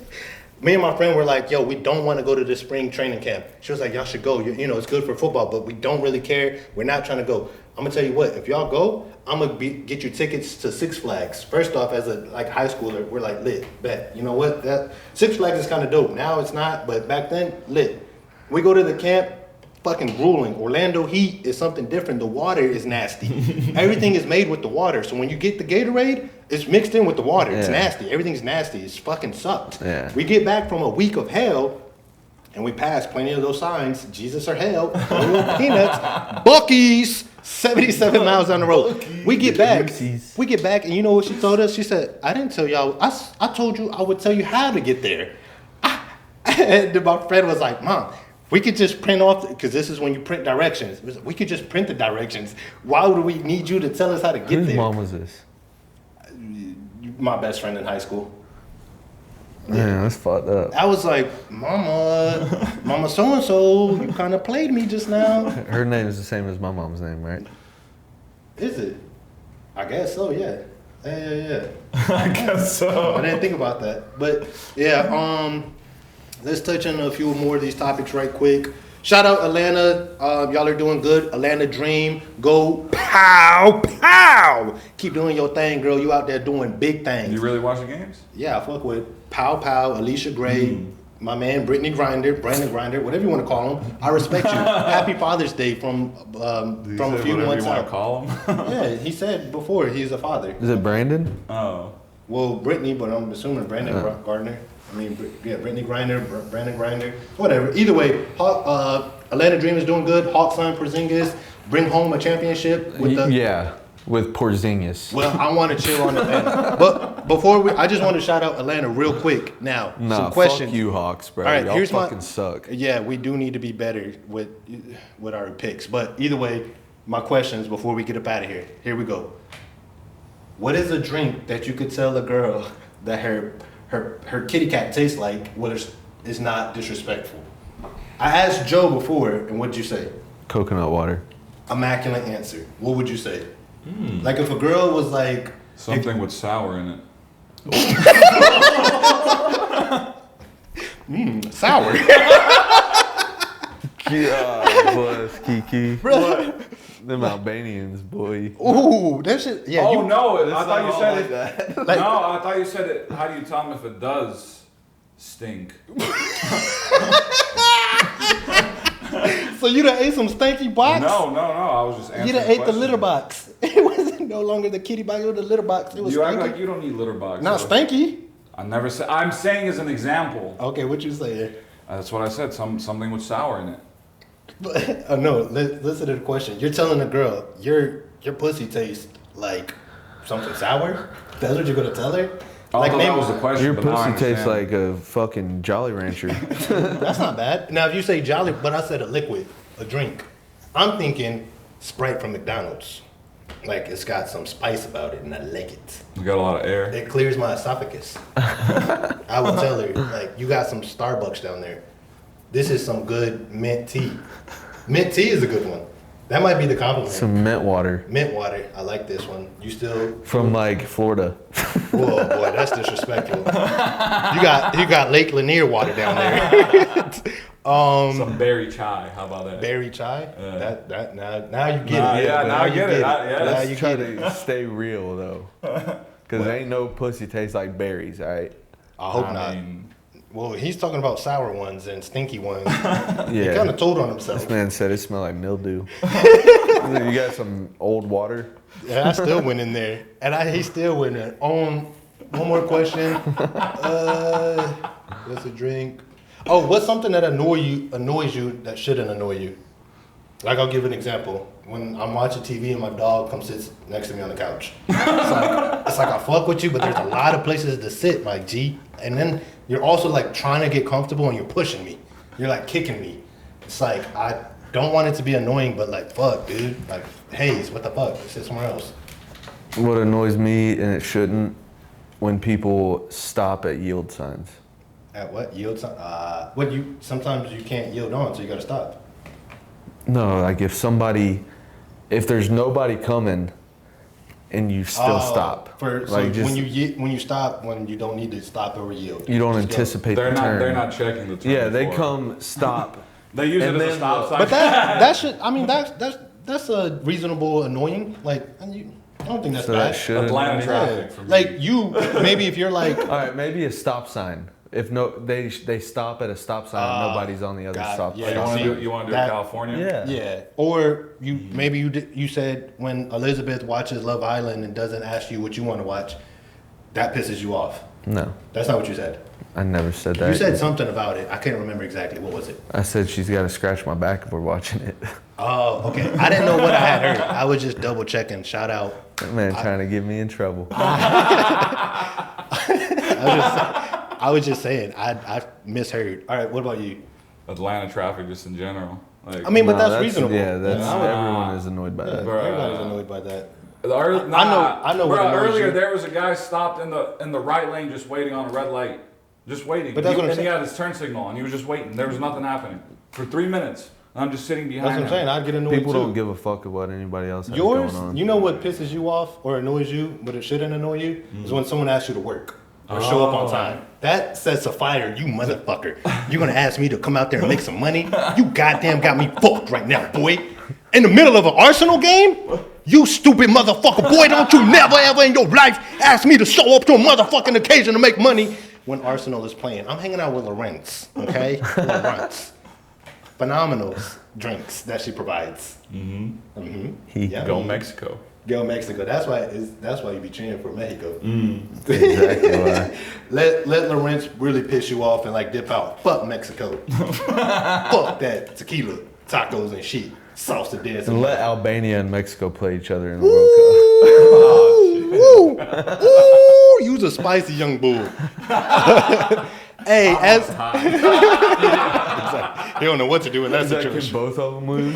me and my friend were like, yo, we don't want to go to this spring training camp. She was like, y'all should go. It's good for football, but we don't really care. We're not trying to go. I'm going to tell you what, if y'all go, I'm going to get you tickets to Six Flags. First off, as a high schooler, we're like, lit, bet. You know what? That Six Flags is kind of dope. Now it's not, but back then, lit. We go to the camp. Fucking grueling. Orlando Heat is something different. The water is nasty. Everything is made with the water. So when you get the Gatorade, it's mixed in with the water. It's nasty. Everything's nasty. It's fucking sucked. Yeah. We get back from a week of hell, and we pass plenty of those signs. Jesus or hell. Peanuts. Buc-ee's. 77 miles down the road. We get back. And you know what she told us? She said, I didn't tell y'all. I told you I would tell you how to get there. And then my friend was like, Mom, we could just print off, because this is when you print directions. We could just print the directions. Why would we need you to tell us how to get Whose there? mom was this? My best friend in high school. Yeah, that's fucked up. I was like, Mama so-and-so, you kind of played me just now. Her name is the same as my mom's name, right? Is it? I guess so, yeah. Yeah. I guess so. I didn't think about that. But yeah, let's touch on a few more of these topics right quick. Shout out Atlanta. Y'all are doing good. Atlanta Dream. Go pow pow. Keep doing your thing, girl. You out there doing big things. You really watch the games? Yeah, I fuck with Pow Pow, Alicia Gray, my man Brandon Grinder, whatever you want to call him. I respect you. Happy Father's Day from a few months you want out. to call him? Yeah, he said before he's a father. Is it Brandon? Oh. Well, Brittany, but I'm assuming Brandon Gardner. I mean, yeah, Brittany Grinder, Brandon Grinder, whatever. Either way, Atlanta Dream is doing good. Hawks on Porzingis bring home a championship with the. Yeah, with Porzingis. Well, I want to chill on Atlanta, but before I just want to shout out Atlanta real quick. Now, some questions. Fuck you, Hawks, bro. All right, Y'all here's fucking suck. Yeah, we do need to be better with our picks. But either way, my questions before we get up out of here. Here we go. What is a drink that you could tell a girl that her kitty cat tastes like, what is not disrespectful? I asked Joe before, and what'd you say? Coconut water. Immaculate answer. What would you say? Like if a girl was like Something with sour in it. sour. Yeah, boys, Kiki. Bro. Them Albanians, boy. Ooh, that shit. Yeah. Oh no! I thought you said it. that. Like- No, I thought you said it. How do you tell them if it does stink? So you done ate some stanky box? No. I was just answering. You done the ate the question. litter box. It wasn't no longer the kitty box. It was the litter box. It was You act stanky. like you don't need litter box. Not so- stanky. I never said. I'm saying as an example. Okay, what you say? That's what I said. Something with sour in it. No, listen to the question. You're telling a girl your pussy tastes like something sour. That's what you're gonna tell her. Like that maybe was the question. Your but now I pussy tastes understand. like a fucking Jolly Rancher. that's not bad. Now if you say Jolly, but I said a liquid, a drink. I'm thinking Sprite from McDonald's. Like it's got some spice about it, and I like it. You got a lot of air. It clears my esophagus. I would tell her, like, you got some Starbucks down there. This is some good mint tea. Mint tea is a good one. That might be the compliment. Some mint water. Mint water. I like this one. You still? From like Florida. Whoa, boy, that's disrespectful. You got Lake Lanier water down there. Some berry chai. How about that? Berry chai. That now you get Nah, it. yeah, now I get it. Now Let's you try get it. to stay real though. Cause ain't no pussy tastes like berries, alright? I hope I not. mean, Well, he's talking about sour ones and stinky ones. He Yeah. kind of told on himself. This man said it smelled like mildew. You got some old water? Yeah, I still went in there, and he still went in. One more question. What's a drink? Oh, what's something that annoys you that shouldn't annoy you? Like I'll give an example. When I'm watching TV and my dog comes sits next to me on the couch, it's like I fuck with you, but there's a lot of places to sit, like G. And then you're also like trying to get comfortable and you're pushing me. You're like kicking me. It's like I don't want it to be annoying, but like fuck, dude. Like Hayes, what the fuck? Sit somewhere else. What annoys me, and it shouldn't, when people stop at yield signs. At what yield? Sometimes you can't yield on, so you gotta stop. No, like if there's nobody coming, and you still stop. When you stop when you don't need to stop or yield. you don't Just go. anticipate they're the not. turn. They're not checking the turn. Yeah, they before. come stop. They use it and as a then stop look. sign. But that should. I mean that's a reasonable annoying. Like I don't think that's So that bad. should. Atlanta Yeah. traffic for me. Like you maybe if you're like All right, maybe a stop sign. If they stop at a stop sign, and nobody's on the other God, stop yeah. sign. you want see, to do it in that- California? Yeah. yeah, or you said when Elizabeth watches Love Island and doesn't ask you what you want to watch, that pisses you off. No, That's not what you said. I never said that. You said something about it. I can't remember exactly. What was it? I said she's got to scratch my back if we're watching it. Oh, okay. I didn't know what I had heard. I was just double checking. Shout out. That man trying to get me in trouble. I was just saying. I misheard. All right. What about you? Atlanta traffic, just in general. Like, I mean, but No, that's reasonable. Yeah, that's Yeah. everyone is annoyed by that. Bruh. Everybody's annoyed by that. I know. I know what Bro, annoys earlier you. there was a guy stopped in the right lane, just waiting on a red light, just waiting. But that's what I'm and he saying. had his turn signal, and he was just waiting. There was nothing happening for 3 minutes. I'm just sitting That's behind what I'm saying. I'd get annoyed People too. don't give a fuck about anybody else has Yours, going on. you know what pisses you off or annoys you, but it shouldn't annoy you, is when someone asks you to work or show up on time. That sets a fire, you motherfucker. You're gonna ask me to come out there and make some money? You goddamn got me fucked right now, boy. In the middle of an Arsenal game? You stupid motherfucker, boy, don't you never ever in your life ask me to show up to a motherfucking occasion to make money when Arsenal is playing. I'm hanging out with Lawrence, okay? Lawrence. Phenomenal drinks that she provides. Yeah. Go Mexico. Go Mexico. That's why you be cheering for Mexico. Exactly why. Let Lawrence really piss you off and like dip out. Fuck Mexico. Fuck that tequila, tacos and shit. Salsa dance. And let Albania and Mexico play each other in the Ooh, World Cup. ooh, you's a spicy young bull. Hey, as he don't know what to do in that Can situation. both of them lose?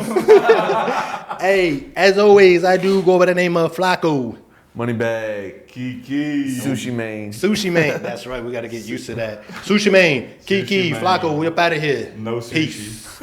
Hey, as always, I do go by the name of FLOCKO. Moneybag, Kiki. Sushi Man. Sushi Man. That's right. We got to get used to that. Sushi Man, Kiki, Man. FLOCKO. We up out of here. No sushi. Peace.